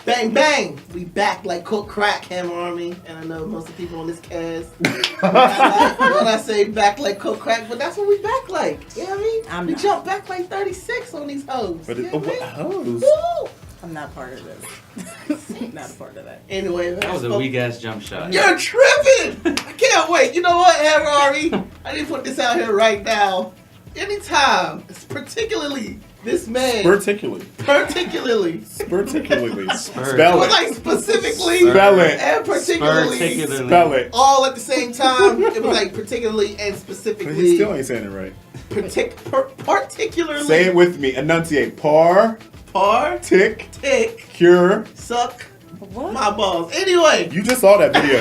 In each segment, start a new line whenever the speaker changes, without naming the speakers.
Bang, bang! We back like cook crack, Hammer Army. And I know most of the people on this cast. when I say back like cook crack, but that's what we back like. You know what I mean? We jump back like 36 on these hoes.
But
you know what
hoes?
Woo!
I'm not part of this. Not a part of that.
Anyway,
that was a weak ass jump shot.
You're tripping! I can't wait. You know what, Hammer Army? I need to put this out here right now. Anytime, particularly this man.
Particularly.
Spell it. Like specifically.
Spell it.
And particularly.
Spell it.
All at the same time. It was like particularly and specifically.
But he still ain't saying it right.
Particularly.
Say it with me. Enunciate. Tick. Cure.
Suck.
What?
My balls. Anyway.
You just saw that video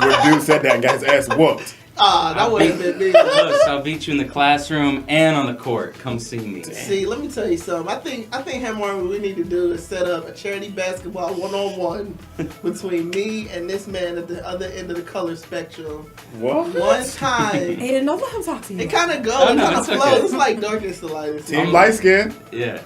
where dude said that and got his ass whooped.
That would have been me.
I'll beat you in the classroom and on the court. Come see me.
See, let me tell you something. I think Hammer, what we need to do is set up a charity basketball 1-on-1 between me and this man at the other end of the color spectrum.
What?
One time.
Aiden, don't let him talk to you.
It kind of goes. It kind of flows. Okay. It's like darkness to light.
Team light skin.
Yeah.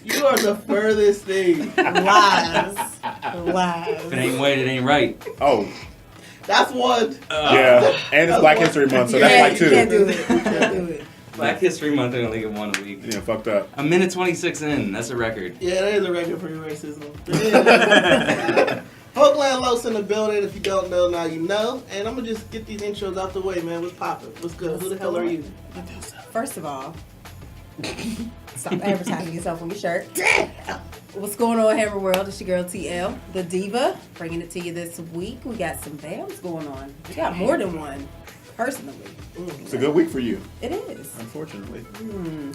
You are the furthest thing.
Lies.
If it ain't white, it ain't right.
Oh. That's one.
Yeah, and it's Black History Month, so that's like 2.
You can't do it.
Black History Month, I only get 1 a week.
Yeah, fucked up.
A minute 26 in, that's a record.
Yeah, that is a record for racism. Folkland Los in the building. If you don't know, now you know. And I'm going to just get these intros out the way, man. What's poppin'? What's good? Who the hell are you?
First of all, stop advertising yourself on your shirt. What's going on, Hammer World? It's your girl TL, the diva, bringing it to you this week. We got some BAMs going on. We got more than one, personally.
It's a good week for you.
It is.
Unfortunately.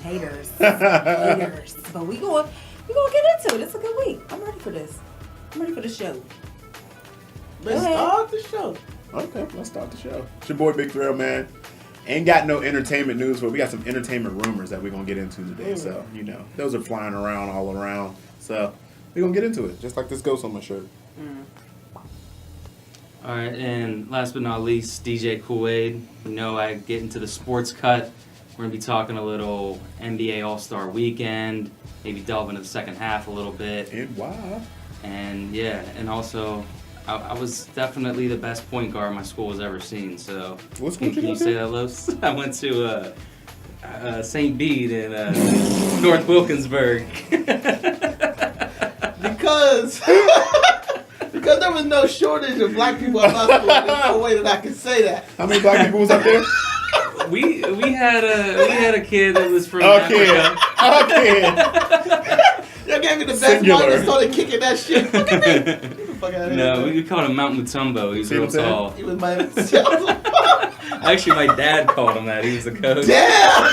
Haters. Haters. But we gonna get into it. It's a good week. I'm ready for this. I'm ready for the show.
Let's start the show.
Okay, let's start the show. It's your boy Big Thrill, man. Ain't got no entertainment news, but we got some entertainment rumors that we're going to get into today. So, you know, those are flying around all around. So, we're going to get into it, just like this ghost on my shirt.
All right, and last but not least, DJ Kool-Aid. You know, I get into the sports cut. We're going to be talking a little NBA All-Star Weekend, maybe delve into the second half a little bit.
And why?
And, yeah, and also... I was definitely the best point guard my school has ever seen. So, can you say that, Los? I went to St. Bede in North Wilkinsburg.
because there was no shortage of black people at my school. There's no way that I can say that.
How many black people was up there?
We had a kid that was from Africa.
Y'all gave me the best one and started kicking that shit. Look at me.
No, we called him Mount Mutombo. He's real tall.
He was my...
Actually, my dad called him that. He was the coach.
Damn!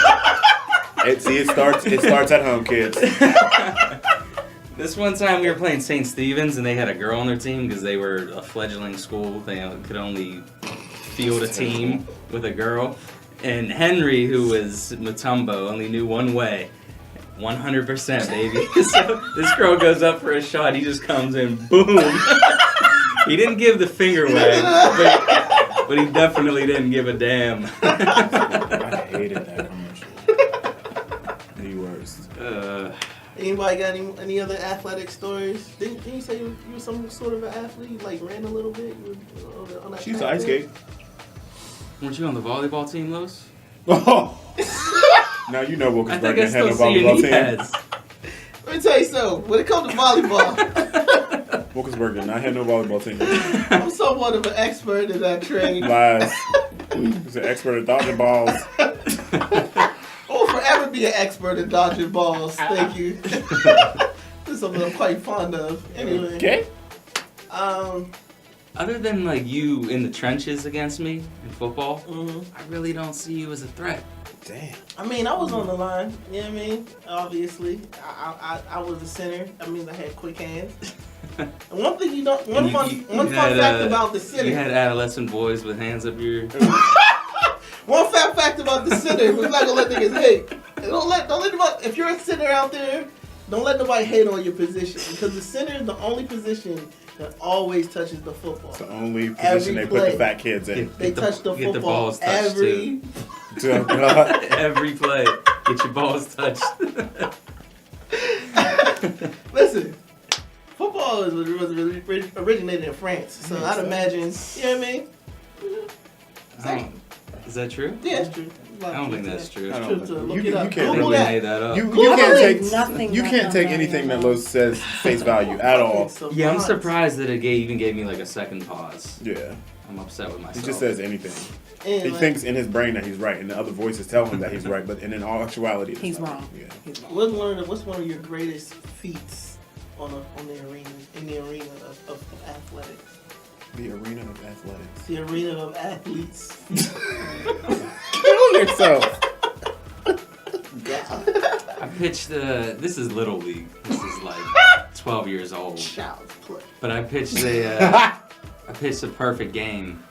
It starts at home, kids.
This one time we were playing St. Stephen's and they had a girl on their team because they were a fledgling school. They could only field a team with a girl. And Henry, who was Mutombo, only knew one way. 100%, baby. So this girl goes up for a shot. He just comes in, boom. He didn't give the finger wag, but he definitely didn't give a damn.
I hated that commercial. The worst.
Anybody got any other athletic stories? Didn't you say you were some sort of an athlete? You like ran a little bit? You were on that
she used to ice skate.
Weren't you on the volleyball team, Los?
Oh. Now you know Wilkinsburg didn't have no volleyball team.
Let me tell you something. When it comes to volleyball,
Wilkinsburg did not have no volleyball team.
I'm somewhat of an expert in that trade.
Lies. He's an expert at dodging balls.
I'll forever be an expert at dodging balls. Thank you. This is something I'm quite fond of. Anyway.
Okay.
Other than like you in the trenches against me in football, I really don't see you as a threat.
Damn.
I mean, I was on the line. You know what I mean? Obviously, I was a center. I mean, I had quick hands. And one thing you don't. One fun fact about the center.
You had adolescent boys with hands up your.
One fun fact about the center. We're not gonna let niggas hate. Don't let nobody. If you're a center out there, don't let nobody hate on your position because the center is the only position that always touches the football.
It's the only position they put the fat kids in.
They touch the football
get the balls touched
every.
Oh, God.
Every play, get your balls touched.
know it was originated in France. So I'd imagine, you know what I mean?
Is that true?
Yeah, it's true.
I don't think that's true.
I
It's
don't
true.
think so.
Look
You
it up.
can't
I think
Google
we
that.
made that up.
You
Google
can't take
nothing
you
that
can't
comes
take
out of
anything
your
that
mouth.
Los says face value at all.
Yeah, I'm
Savant.
surprised that it even gave me like a second pause.
Yeah,
I'm upset with myself.
he just says anything.
And
He
like,
thinks in his brain that he's right, and the other voices tell him that he's right, but in all actuality, it's
He's
not.
wrong.
Yeah.
He's wrong.
what's one of your greatest feats on the arena of athletics?
The arena of athletics.
The arena of athletes.
Kill yourself.
I pitched this is Little League. This is like 12 years old.
Child's play.
But I pitched a perfect game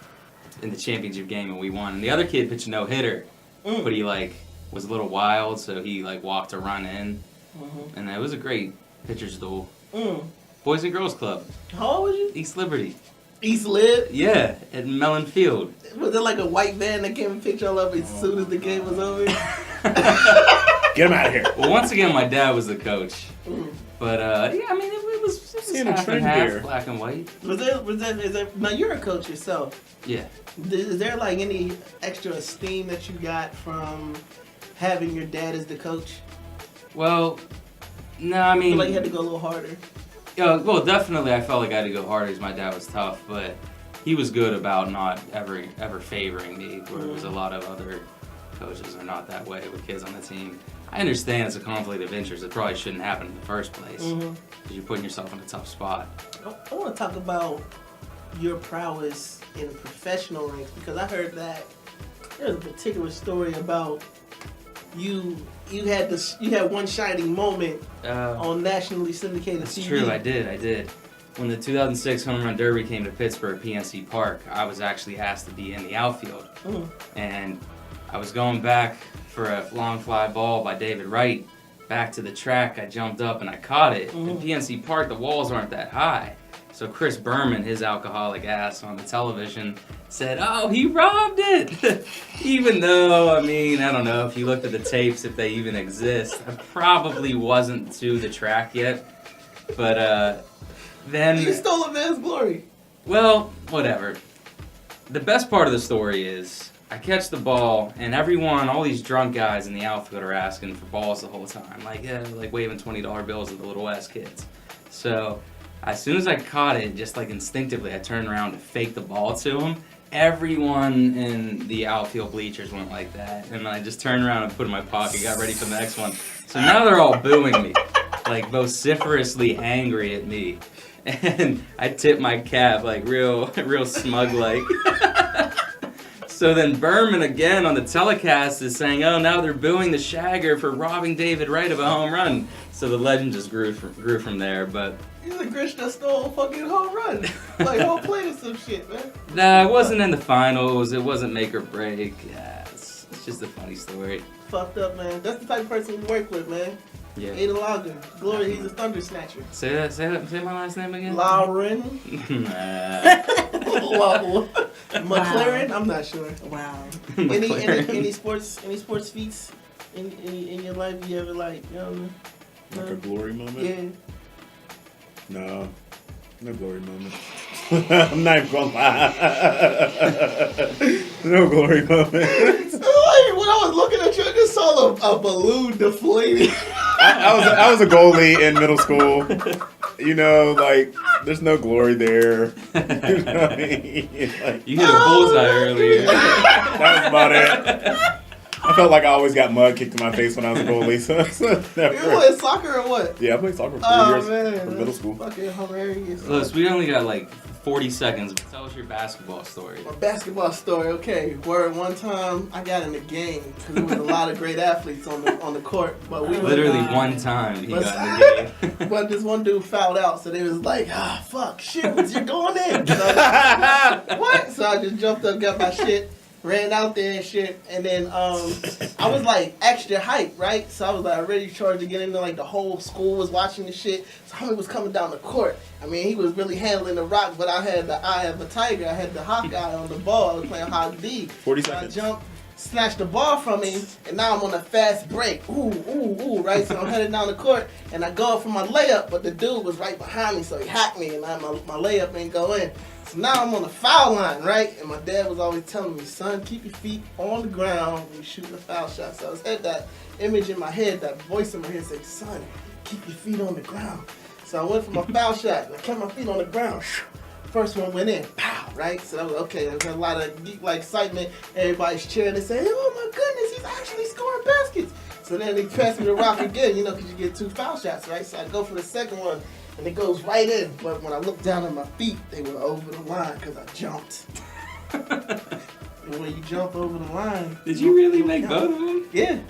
in the championship game and we won. And the other kid pitched a no-hitter, but he like was a little wild, so he like walked a run in. And it was a great pitcher's duel. Boys and Girls Club,
How old was you?
East Liberty.
East Lib?
Yeah, at Mellon Field.
Was it like a white van that came and picked y'all up as soon as the game was over?
Get him out of here.
Well, once again, my dad was the coach. But yeah, I mean, it was
Seeing a
half and
trend
half,
here.
black and white.
Is there, now you're a coach yourself.
Yeah.
Is there like any extra esteem that you got from having your dad as the coach?
Well, no, I
I
mean,
feel like you had to go a little harder.
well, definitely, I felt like I had to go harder because my dad was tough, but he was good about not ever favoring me, where there was a lot of other coaches are not that way with kids on the team. I understand it's a conflict of interest. It probably shouldn't happen in the first place because you're putting yourself in a tough spot.
I want to talk about your prowess in professional ranks because I heard that there's a particular story about you had one shining moment on nationally syndicated
That's
TV.
true, I did. When the 2006 Home Run Derby came to Pittsburgh, PNC Park, I was actually asked to be in the outfield. And I was going back for a long fly ball by David Wright. Back to the track, I jumped up and I caught it. In PNC Park, the walls aren't that high. So Chris Berman, his alcoholic ass on the television, said, "Oh, he robbed it." Even though, I mean, I don't know if you looked at the tapes, if they even exist. I probably wasn't to the track yet. But then...
You stole a man's glory.
Well, whatever. The best part of the story is I catch the ball, and everyone, all these drunk guys in the outfield are asking for balls the whole time. Like waving $20 bills at the little ass kids. So as soon as I caught it, just like instinctively, I turned around to fake the ball to him. Everyone in the outfield bleachers went like that. And I just turned around and put it in my pocket, got ready for the next one. So now they're all booing me, like vociferously angry at me. And I tip my cap like real smug like. So then Berman again on the telecast is saying, "Oh, now they're booing the Shagger for robbing David Wright of a home run." So the legend just grew from there. But
You're the Grinch that stole a fucking home run. Like whole plate of some shit, man.
nah, it wasn't in the finals. It wasn't make or break. Yeah, it's just a funny story.
Fucked up, man. That's the type of person you work with, man.
Yeah.
Ada Lager. Glory, he's a thunder snatcher.
Say my last name again.
Lauren.
Nah.
McLaren? I'm not sure.
Wow.
Any sports feats in your life you ever like, you know?
Like a glory moment?
Yeah.
No glory moment. I'm not even gonna lie. No glory moment.
Like, when I was looking at you, I just saw a balloon deflating.
I was a goalie in middle school. You know, like, there's no glory there. You know what I mean? Like,
You hit a bullseye earlier.
that was about it. I felt like I always got mud kicked in my face when I was a goalie. So never.
You playing soccer or what?
Yeah, I played soccer for 3
Oh
years
man,
from middle school.
Fucking hilarious.
Look, we only got like 40 seconds. Tell us your basketball story.
My basketball story, okay. Where one time I got in the game because there was a lot of great athletes on the court, but we
Literally
God.
one time he got in the game.
But this one dude fouled out, so they was like, fuck, shit, you're going in. So I was like, what? So I just jumped up, got my shit, ran out there and shit, and then I was like extra hype, right? So I was like already charged to get in there, like the whole school was watching the shit. So homie was coming down the court. I mean, he was really handling the rock, but I had the eye of a tiger. I had the Hawkeye on the ball. I was playing Hawk D.
40
So I
seconds.
jumped. snatched the ball from him, and now I'm on a fast break. Ooh, right? So I'm headed down the court, and I go up for my layup, but the dude was right behind me, so he hacked me, and my layup ain't go in. So now I'm on the foul line, right? And my dad was always telling me, son, keep your feet on the ground when you shoot the foul shot. So I had that image in my head, that voice in my head saying, son, keep your feet on the ground. So I went for my foul shot, and I kept my feet on the ground. First one went in, pow, right? So that was okay. There was a lot of excitement. Everybody's cheering and saying, oh my goodness, he's actually scoring baskets. So then they passed me the rock again, because you get 2 foul shots, right? So I go for the second one, and it goes right in. But when I looked down at my feet, they were over the line because I jumped. And when you jump over the line...
Did you really make both of them?
Yeah.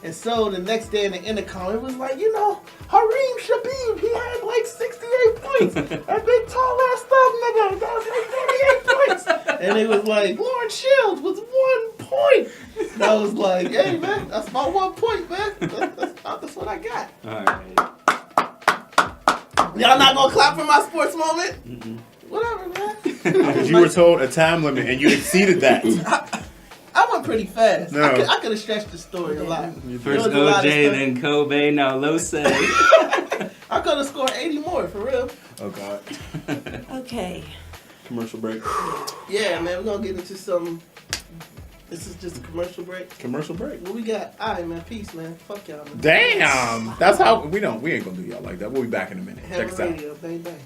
And so the next day in the intercom, it was like, Hareem Shabib, he had like 68 points. That big tall ass stuff, nigga, that was like 38 points. And it was like, Lawrence Shields was 1 point. And I was like, hey, man, that's my 1 point, man. That's what I got.
All right.
Y'all not going to clap for my sports moment? Mm-mm. Whatever, man.
Because you were told a time limit and you exceeded that.
I went pretty fast.
No.
I could have stretched the story a lot.
First OJ, then Kobe, now Lose.
I could have scored 80 more, for real.
Oh, God.
Okay.
Commercial break.
Yeah, man, we're going to get into some... This is just a commercial break.
Commercial break.
What we got? All right, man. Peace, man. Fuck y'all, man.
Damn. That's how... We ain't going to do y'all like that. We'll be back in a minute. Check us out.
Radio, bang, bang.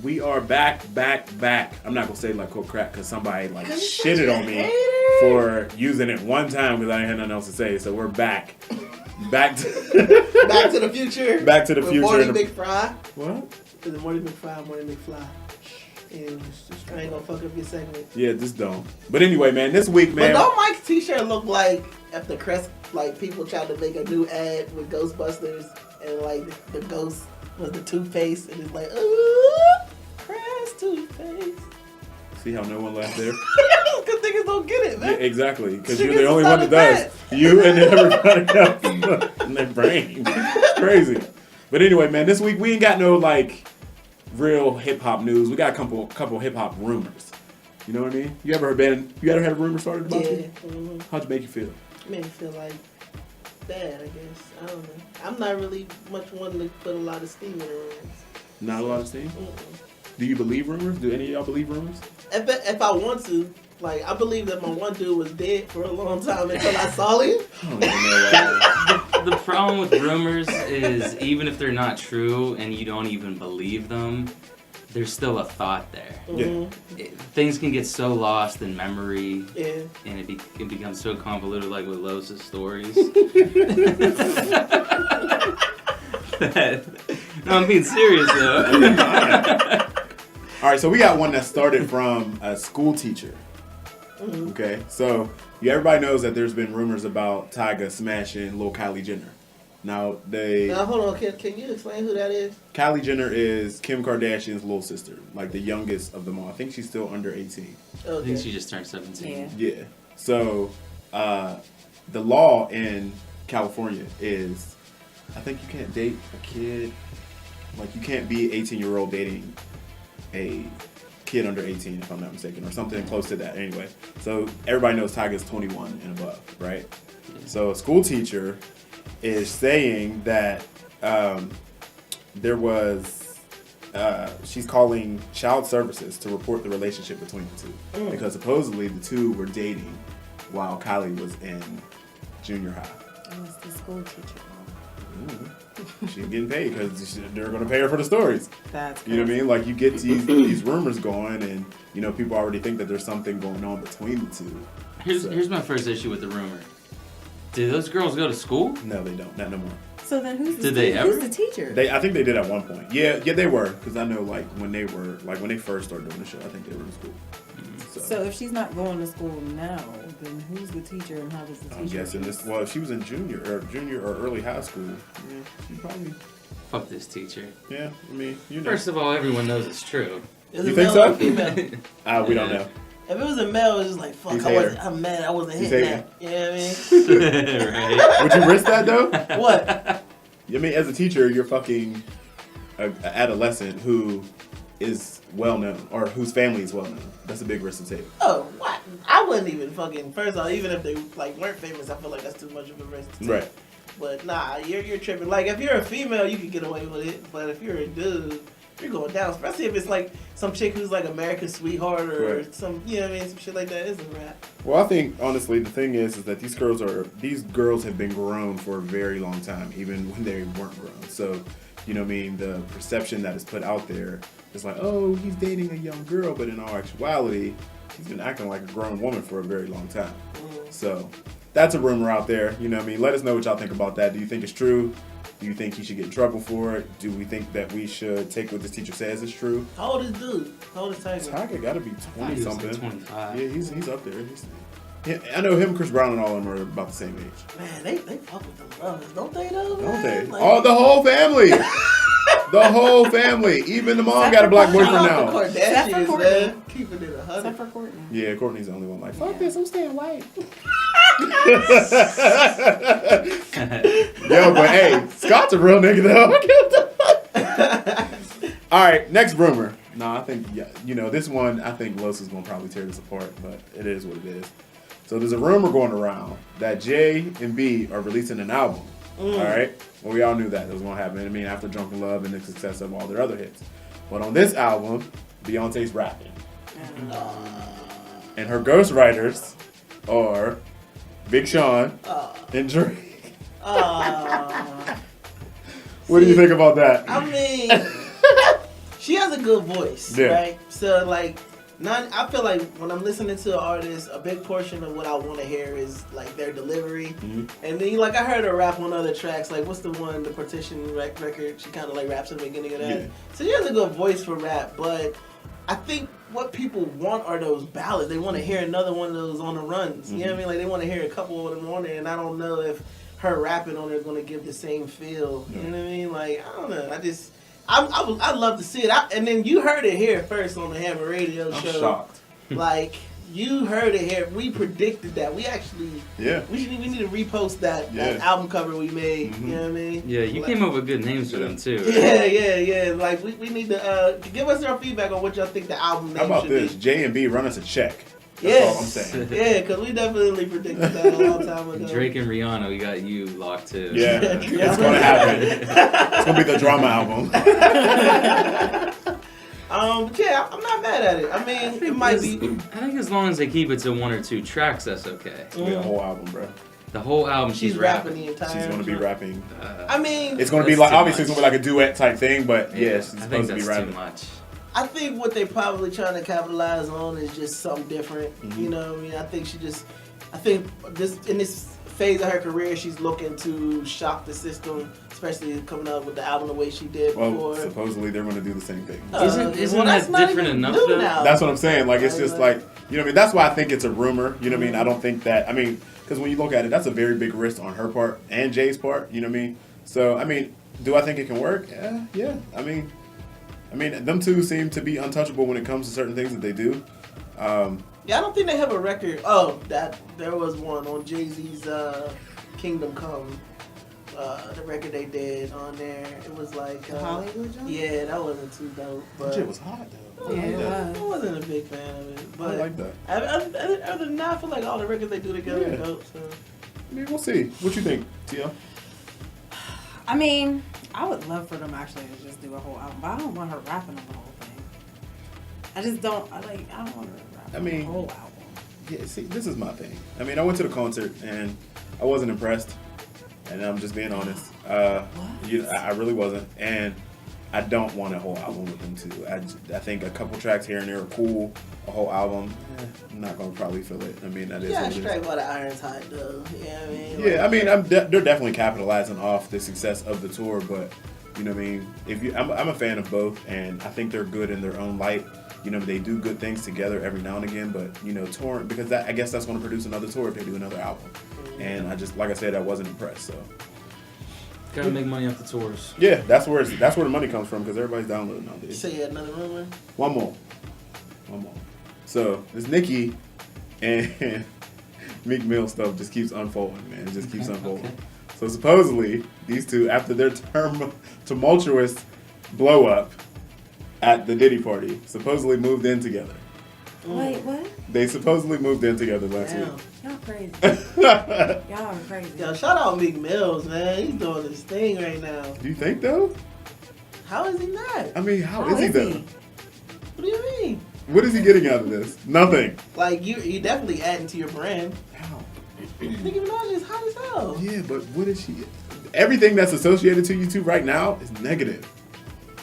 We are back. I'm not gonna say like cold crack because somebody like shitted on me
hater.
for using it one time because I ain't had nothing else to say. So we're back to
Back to the future.
Back to the
with
future.
Morty McFly.
What?
Is it Morty McFly? Morty McFly. And I ain't gonna fuck up your segment.
Yeah, just don't. But anyway, man, this week, man.
But don't Mike's t-shirt look like if the Crest, like people tried to make a new ad with Ghostbusters and like the ghost was the toothpaste and it's like, ooh, Crest toothpaste.
See how no one laughed there?
Because niggas don't get it, man.
Yeah, exactly. Because
Niggas
you're the only
is
one
not
that
a
does. You and everybody else in their brain. It's crazy. But anyway, man, this week we ain't got no like real hip hop news. We got a couple hip hop rumors. You know what I mean? You ever had a rumor started about you?
Yeah. Mm-hmm.
How'd you make you feel?
It made me feel like bad, I guess. I don't know. I'm not really much one to put a lot of steam in rumors.
Not a lot of steam?
Mm-mm.
Do you believe rumors? Do any of y'all believe rumors?
If I want to, like, I believe that my one dude was dead for a long time until I saw him.
I don't even know.
The problem with rumors is even if they're not true and you don't even believe them, there's still a thought there.
Yeah.
Things can get so lost in memory,
Yeah.
and it becomes so convoluted, like with Losa's stories. No, I'm being serious though.
All right, so we got one that started from a school teacher.
Mm-hmm.
Okay, so everybody knows that there's been rumors about Tyga smashing Lil Kylie Jenner. Now
hold on. Can you explain who that is?
Kylie Jenner is Kim Kardashian's little sister, like the youngest of them all. I think she's still under 18.
Okay.
I think she just turned 17.
Yeah.
Yeah. So the law in California is, I think you can't date a kid, like you can't be 18-year-old dating a kid under 18, if I'm not mistaken, or something close to that. Anyway, so everybody knows Tyga's 21 and above, right? So a school teacher is saying that she's calling child services to report the relationship between the two because supposedly the two were dating while Kylie was in junior high.
Oh, it's the school teacher.
She's getting paid because they're going to pay her for the stories.
That's
You know what I mean? Like you get these rumors going, and people already think that there's something going on between the two.
Here's my first issue with the rumor. Did those girls go to school?
No, they don't. Not no more.
So then who's
Did they ever?
Who's the teacher?
I think they did at one point. Yeah, they were, because I know when they first started doing the show, I think they were in school.
So if she's not going to school now, then who's the teacher and how does the teacher?
I'm guessing if she was in junior or early high school, yeah, she probably.
Fuck this teacher.
Yeah, I mean,
First of all, everyone knows it's true.
Is
You
it
think
male
so?
or female?
We don't know.
If it was a male, it's just like, fuck,
He's hater.
I'm mad I wasn't
He's
hitting
hating.
that. You know what I mean?
Right.
Would you risk that though?
What?
I mean, as a teacher, you're fucking a adolescent who is well known or whose family is well known. That's a big risk to take.
Oh, what? I wouldn't even fucking. First off, even if they like weren't famous, I feel like that's too much of a risk to take.
Right.
But nah, you're tripping. Like if you're a female, you can get away with it. But if you're a dude, you're going down. Especially if it's like some chick who's like America's sweetheart or some, you know what I mean, some shit like that. It's a rap.
Well, I think honestly, the thing is that these girls have been grown for a very long time, even when they weren't grown. So, you know what I mean, the perception that is put out there is like, oh, he's dating a young girl, but in all actuality, he's been acting like a grown woman for a very long time. So that's a rumor out there. You know what I mean? Let us know what y'all think about that. Do you think it's true? Do you think he should get in trouble for it? Do we think that we should take what this teacher says is true?
How old is dude? How old is Tiger?
Tiger got to be 20 something.
Like 25.
Yeah, he's up there. I know him, Chris Brown, and all of them are about the same age.
Man, they fuck with them brothers, don't they though?
Don't
man?
they?
Like,
Oh, the whole family. The whole family. Even the mom got a black boyfriend
the
now.
Except for
Kardashians,
Courtney.
man, keeping it 100.
Except for Courtney.
Yeah, Courtney's the only one like, fuck this, I'm staying white. Yo, but hey, Scott's a real nigga though. All right, next rumor. No, I think, this one, I think Los is going to probably tear this apart, but it is what it is. So there's a rumor going around that J and B are releasing an album. All right? Well, we all knew that was going to happen. I mean, after Drunken Love and the success of all their other hits. But on this album, Beyonce's rapping. And her ghostwriters are Big Sean and Drake. What do you think about that?
I mean, she has a good voice, right? So, like, I feel like when I'm listening to an artist, a big portion of what I want to hear is, like, their delivery. And then, like, I heard her rap on other tracks. Like, what's the one, the Partition record? She kind of, like, raps in the beginning of that. Yeah. So she has a good voice for rap, but I think what people want are those ballads. They want to hear another one of those on the runs. You know what I mean? Like, they want to hear a couple of them on there, and I don't know if her rapping on there is going to give the same feel. You know what I mean? Like, I don't know. I'd love to see it. And then you heard it here first on the Hammer Radio show.
I'm shocked.
Like, you heard it here. We predicted that. We actually, we need to repost that album cover we made. You know what I mean?
Yeah, you came up with good names for them too.
Yeah. Like, we need to give us your feedback on what y'all think the album name should be.
How about this? J and B, run us a check. That's all I'm saying.
Yeah, because we definitely predicted that a long time ago.
Drake and Rihanna, we got you locked too.
Yeah, it's going to happen. It's going to be the drama album.
But yeah, I'm not mad at it. I mean, it might be.
I think as long as they keep it to 1 or 2 tracks, that's okay.
It's going to be a whole album, bro.
The whole album, she's rapping
the entire.
She's going to be rapping.
I mean,
it's going to be like, obviously, it's going to be like a duet type thing, but yes, she's supposed to be rapping.
Too much.
I think what they're probably trying to capitalize on is just something different. You know what I mean? I think in this phase of her career, she's looking to shock the system, especially coming up with the album the way she did before.
Well, supposedly they're going to do the same thing.
Isn't that different enough though?
That's what I'm saying. Like, it's just like, you know what I mean? That's why I think it's a rumor. You know what I mean? I don't think that, because when you look at it, that's a very big risk on her part and Jay's part. You know what I mean? So, do I think it can work? Yeah. Them two seem to be untouchable when it comes to certain things that they do.
Yeah, I don't think they have a record. Oh, that there was one on Jay-Z's Kingdom Come. The record they did on there, it was like
Hollywood Joint?
Yeah, that wasn't too dope. But
That shit was hot though.
Yeah,
I wasn't a big fan of it. But
I like that.
Other than that, I feel like all the records they do together are dope. So.
We'll see. What you think, Tia?
I would love for them actually to just do a whole album, but I don't want her rapping on the whole thing. I just don't. I don't want her rapping on the whole album.
Yeah. See, this is my thing. I went to the concert and I wasn't impressed, and I'm just being honest. I really wasn't, and I don't want a whole album with them too. I think a couple tracks here and there are cool. A whole album, I'm not gonna probably feel it. That is.
Yeah, straight by the iron's hot though.
Yeah, they're definitely capitalizing off the success of the tour, but you know what I mean. I'm a fan of both, and I think they're good in their own light. They do good things together every now and again, but touring, because I guess that's going to produce another tour if they do another album. And like I said, I wasn't impressed. So
gotta make money off the tours.
Yeah, that's where the money comes from, because everybody's downloading nowadays.
You say you had another rumor?
One more. So this Nicki and Meek Mill stuff just keeps unfolding, man. It just keeps unfolding. So supposedly these two, after their tumultuous blow up at the Diddy party supposedly moved in together.
Wait, what?
They supposedly moved in together last
Damn.
week.
Y'all crazy. Y'all are crazy.
Yo, shout out Meek Mills, man. He's doing his thing right now.
Do you think though?
How is he not?
I mean, how is he though?
What do you mean?
What is he getting out of this? Nothing.
Like, you definitely adding to your brand.
How?
Nicki Minaj is hot as hell.
Yeah, but what is she? Everything that's associated to you two right now is negative.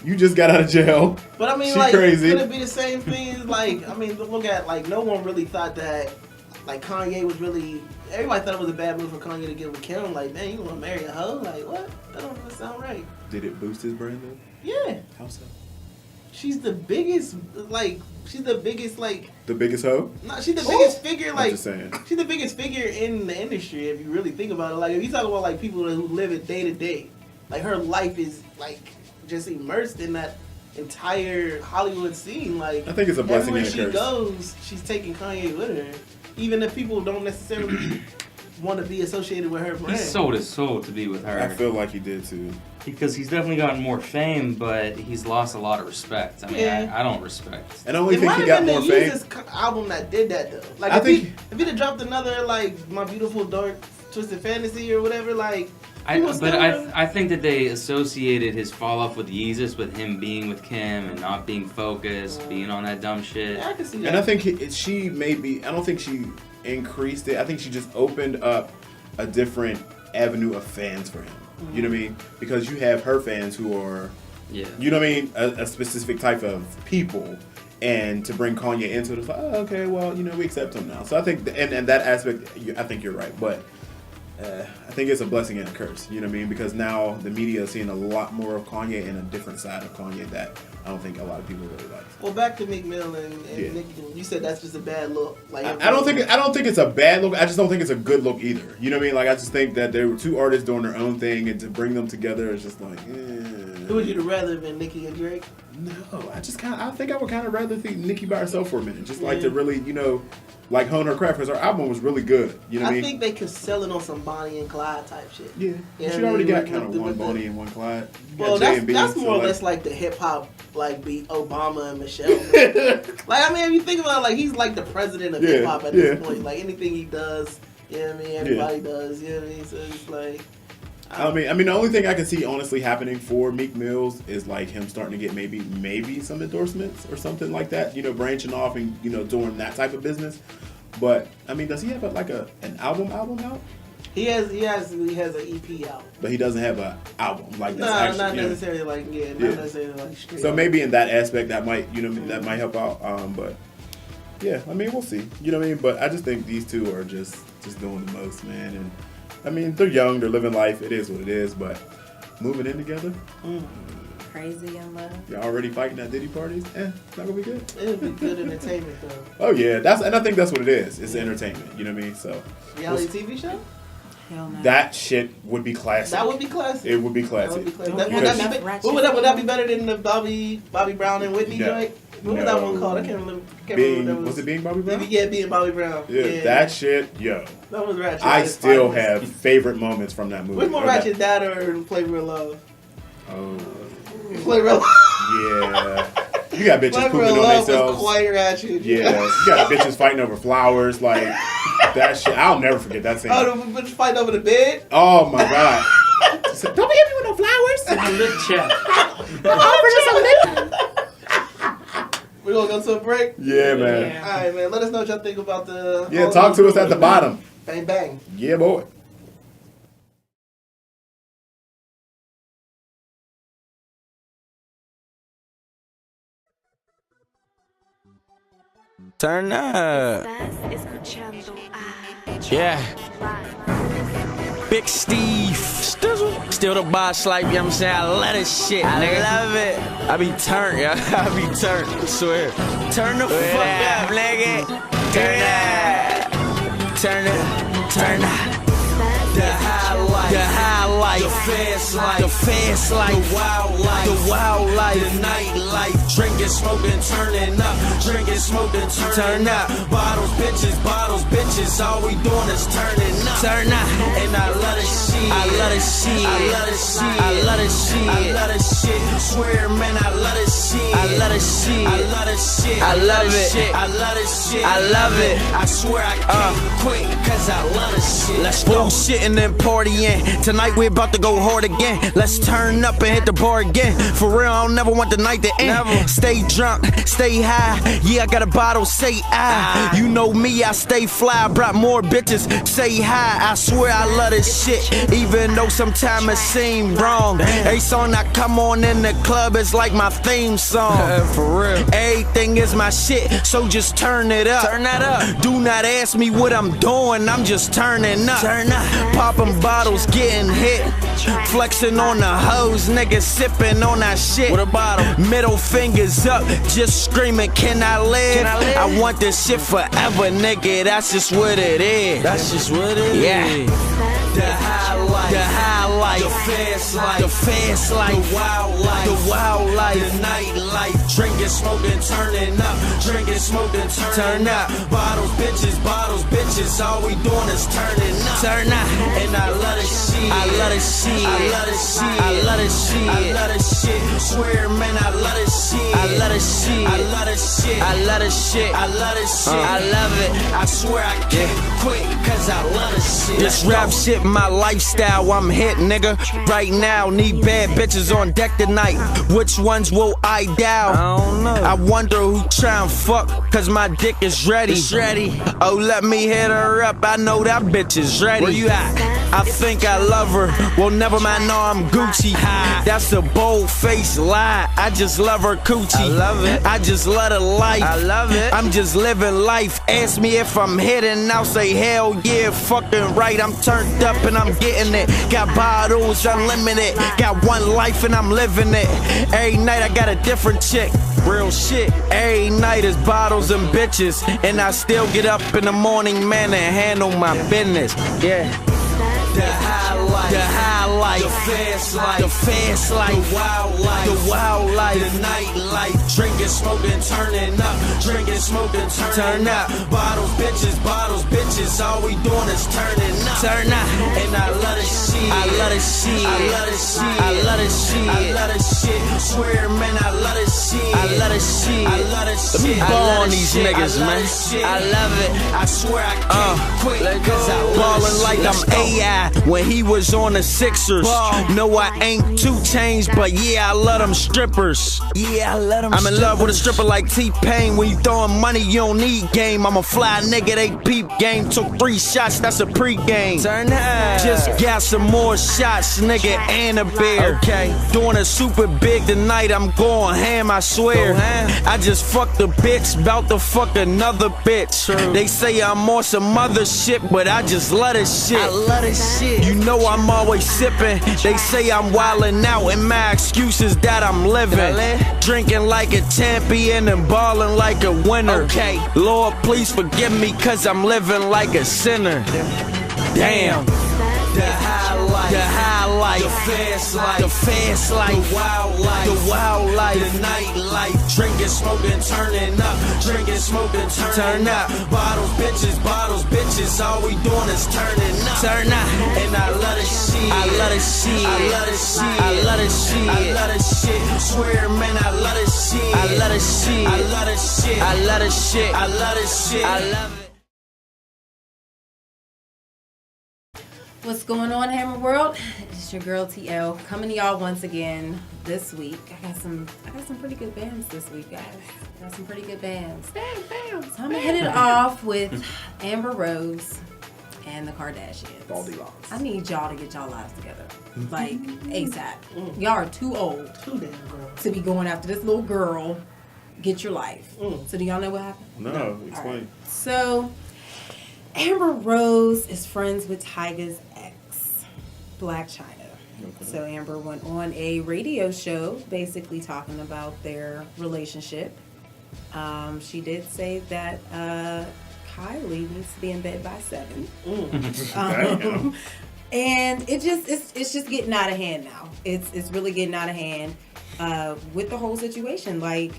You just got out of jail.
But I mean,
She
like,
crazy.
could it be the same thing as, like, I mean, look at, like, no one really thought that, like, Kanye was really, everybody thought it was a bad move for Kanye to get with Kim. Like, man, you want to marry a hoe? Like, what? That don't even sound right.
Did it boost his brand though?
Yeah.
How so?
She's the biggest, like,
The biggest hoe?
no, she's the biggest figure,
I'm
like,
just saying.
she's the biggest figure in the industry, if you really think about it. Like, if you talk about, like, people who live it day to day, like, her life is, like, just immersed in that entire Hollywood scene. Like,
I think it's a blessing
everywhere
and a
she
curse.
goes, she's taking Kanye with her. Even if people don't necessarily want to be associated with her
He
brand.
sold his soul to be with her.
I feel like he did too.
Because he's definitely gotten more fame, but he's lost a lot of respect. I mean,
Yeah.
I don't respect.
And I only
It
think
might
he
have
got
been
more
the
fame.
Yeezus album that did that though. Like,
I
if
think-
he'd have dropped another, like, My Beautiful Dark Twisted Fantasy or whatever, like, people still would've-
I think that they associated his fall off with Yeezus with him being with Kim and not being focused, being on that dumb shit.
Yeah, I can see that.
And I think she maybe, I don't think she increased it. I think she just opened up a different avenue of fans for him. You know what I mean? Because you have her fans who are,
Yeah.
you know what I mean, a specific type of people. And to bring Kanye into it, it's like, oh, okay, well, you know, we accept him now. So I think, and that aspect, I think you're right. But I think it's a blessing and a curse. You know what I mean? Because now the media is seeing a lot more of Kanye and a different side of Kanye that I don't think a lot of people really like.
Well, back to Meek Mill and
Yeah.
Nicki. You said that's just a bad look. Like,
I don't think it's a bad look. I just don't think it's a good look either. You know what I mean? Like, I just think that there were two artists doing their own thing, and to bring them together is just like,
Who would you rather than Nicki and Drake?
no. I think I would kind of rather think Nicki by herself for a minute, just like
Yeah.
to really, you know, like hone her craft, because her album was really good. You know what I
I
mean?
think they could sell it on some Bonnie and Clyde type shit.
Yeah,
Yeah,
she
I
already
mean,
got
with
kind of
the-
one
with the-
Bonnie and one Clyde. You
Well,
got J&B,
that's
so,
more or
like-
less like the hip hop, like, beat Obama and Michelle. Like, I mean, if you think about it, like, he's like the president of
Yeah,
hip hop at this
yeah.
point. Like, anything he does, you know what I mean? Everybody does, you know what I mean? So it's like,
I mean, the only thing I can see honestly happening for Meek Mills is like him starting to get maybe some endorsements or something like that. You know, branching off and doing that type of business. But I mean, does he have an album out?
he has an EP out.
But he doesn't have an album like that's
No,
actually.
not
you know.
necessarily like, not
Yeah.
necessarily like straight.
So
up.
maybe in that aspect that might help out. But yeah, I mean, we'll see. You know what I mean? But I just think these two are just doing the most, man. And I mean, they're young, they're living life. It is what it is. But moving in together,
Crazy in love.
you're already fighting at Diddy parties. It's not gonna be good.
It'll be good entertainment though.
Oh yeah, and I think that's what it is. It's entertainment. You know what I mean? So
Reality TV show?
Hell no.
that shit would be classic.
That would be classic.
It would be
That
classic.
would be classic.
Don't
Would
have
that
enough
be,
ratchet
would that be better than the Bobby Brown and Whitney
No.
joint? What was that one called? I can't remember.
Was it being Bobby Brown?
Yeah, being Bobby Brown.
Yeah, that shit, yo.
That was ratchet.
I
It's
still
fire.
have favorite moments from that movie.
Which more
Or that-
ratchet, that or Flavor of Love?
Oh,
Flavor of Love.
yeah. You got bitches
Flavor
pooping
of
on
Love was
themselves.
quite ratchet.
Yeah, you got bitches fighting over flowers. Like, that shit. I'll never forget that scene.
Oh, the bitch fighting over the bed?
Oh my God. She said, don't be hitting me with no flowers.
A lip check.
We're going to go to a break?
Yeah, man.
Yeah.
All right, man. Let us know what y'all think about the...
Yeah, talk to us at the bottom.
Bang, bang.
Yeah, boy.
Turn up.
Estás escuchando a
Yeah.
Live.
Big Steve. Still the boss like, you know what I'm saying? I love this shit, nigga. I love it. I be turned, yeah. I be turned, I swear. Turn the fuck up, nigga. Turn up. Turn up. Turn up. The high life. The high life, the fast life, the fast life, the wild life, the wild life, the night life. Drinking, smoking, turning up. Drinking, smoking, turn up. Bottles, bitches. All we doing is turning up. Turn up. And I love this shit. I love this shit. I love this shit. I love this shit. I love this shit. Swear, man, I love this shit. I love this shit. I love this shit. I love it. I love this shit. I love it. I swear I can't quit, cause I love this shit. Let's go. Bullshitting and partying. Tonight we about to go hard again. Let's turn up and hit the bar again. For real, I don't never want the night to end. Never. Stay drunk, stay high. Yeah, I got a bottle, say I. You know me, I stay fly. Brought more bitches, say hi. I swear I love this shit, even though sometimes it seem wrong. Every song I come on in the club is like my theme song. For real, everything is my shit, so just turn it up. Turn that up. Do not ask me what I'm doing, I'm just turning up. Turn up. Popping bottles, getting hit. Flexing on the hoes, niggas sipping on that shit. What a bottle. Middle fingers up, just screaming, can I live? Can I live? I want this shit forever, nigga, that's just what it is. That's just what it is. The high life, the high life, the fast life, the fast life, the wild life, the wild life, the night life. Drinking, smoking, turning up. Drinking, smoking, turn up. Bottles, bitches. All we doing is turning up. Turn up. And I love this shit. I love this shit. I love this shit. I love this shit. I love this shit. Swear, man, I love this shit. I love this shit. I love this shit. I love this shit. I love this shit. I love it. I swear I can't quit, cause I love this shit. This rap shit, my lifestyle, I'm hit, nigga. Right now, need bad bitches on deck tonight. Which ones will I dial? I don't know. I wonder who tryna fuck, cause my dick is ready. It's ready. Oh, let me hit her up, I know that bitch is ready. Where you at? I think I love her. Well, never mind, no, I'm Gucci. That's a bold-faced lie. I just love her coochie. I love it. I just love the life. I love it. I'm just living life. Ask me if I'm hitting, I'll say hell yeah, fucking right. I'm turned up and I'm getting it. Got bottles unlimited. Got one life and I'm living it. Every night I got a different chick. Real shit. Every night is bottles and bitches, and I still get up in the morning, man, and handle my business. Yeah. The high life, the high life, the fast life, the fast life, the wild life, the wild life, the night life. Drinking, smoking, turning up. Drinking, smoking, turn up. Bottles, bitches. All we doing is turning up. Turn up. And I love this shit. I love this shit. I love this shit. I love this shit. I love this shit. Swear, man, I love this shit. I love this shit. I love this shit. Let me ball on these niggas, man. I love it. I swear I can't quit, cause I ballin' like I'm AI. When he was on the Sixers. No, I ain't 2 Chainz, but yeah, I love them strippers. Yeah, I love them. I'm in love with a stripper like T-Pain. When you throwing money, you don't need game. I'm a fly nigga, they peep game. Took 3 shots, that's a pre-game. Turn up. Just got some more shots, nigga, and a beer. Okay. Doing it super big tonight, I'm going ham, I swear. I just fucked a bitch, bout to fuck another bitch. True. They say I'm on some other shit, but I just love this shit. I love this shit. You know I'm always sipping. They say I'm wildin' out, and my excuse is that I'm living. Drinking like a champion and ballin' like a winner. Okay. Lord, please forgive me, cause I'm living like a sinner. Damn. The high life, the high life, the fast life, the fast life, the wild life, the wild life, the night life. Drinking, smoking, turning up. Drinking, smoking, turn up. Bottles, bitches. All we doing is turning up. Turn up. And I love this shit. I love this shit. I love this shit. I love this shit. I love this shit. Swear, man, I love this shit. I love this shit. I love this shit. I love this shit. I love this shit. I love it.
What's going on, Hammer World? It's your girl TL coming to y'all once again this week. I got some pretty good bands this week, guys. I got some pretty good bands. So I'm gonna hit it off with Amber Rose and the Kardashians.
Baldy Locks.
I need y'all to get y'all lives together, like ASAP. Y'all are too old
Too damn girl.
to be going after this little girl. Get your life. So do y'all know what happened?
No, explain.
All right. So Amber Rose is friends with Tyga's ex, Black China. Okay. So Amber went on a radio show basically talking about their relationship. She did say that Kylie needs to be in bed by 7. And it's just getting out of hand now. It's really getting out of hand with the whole situation. Like,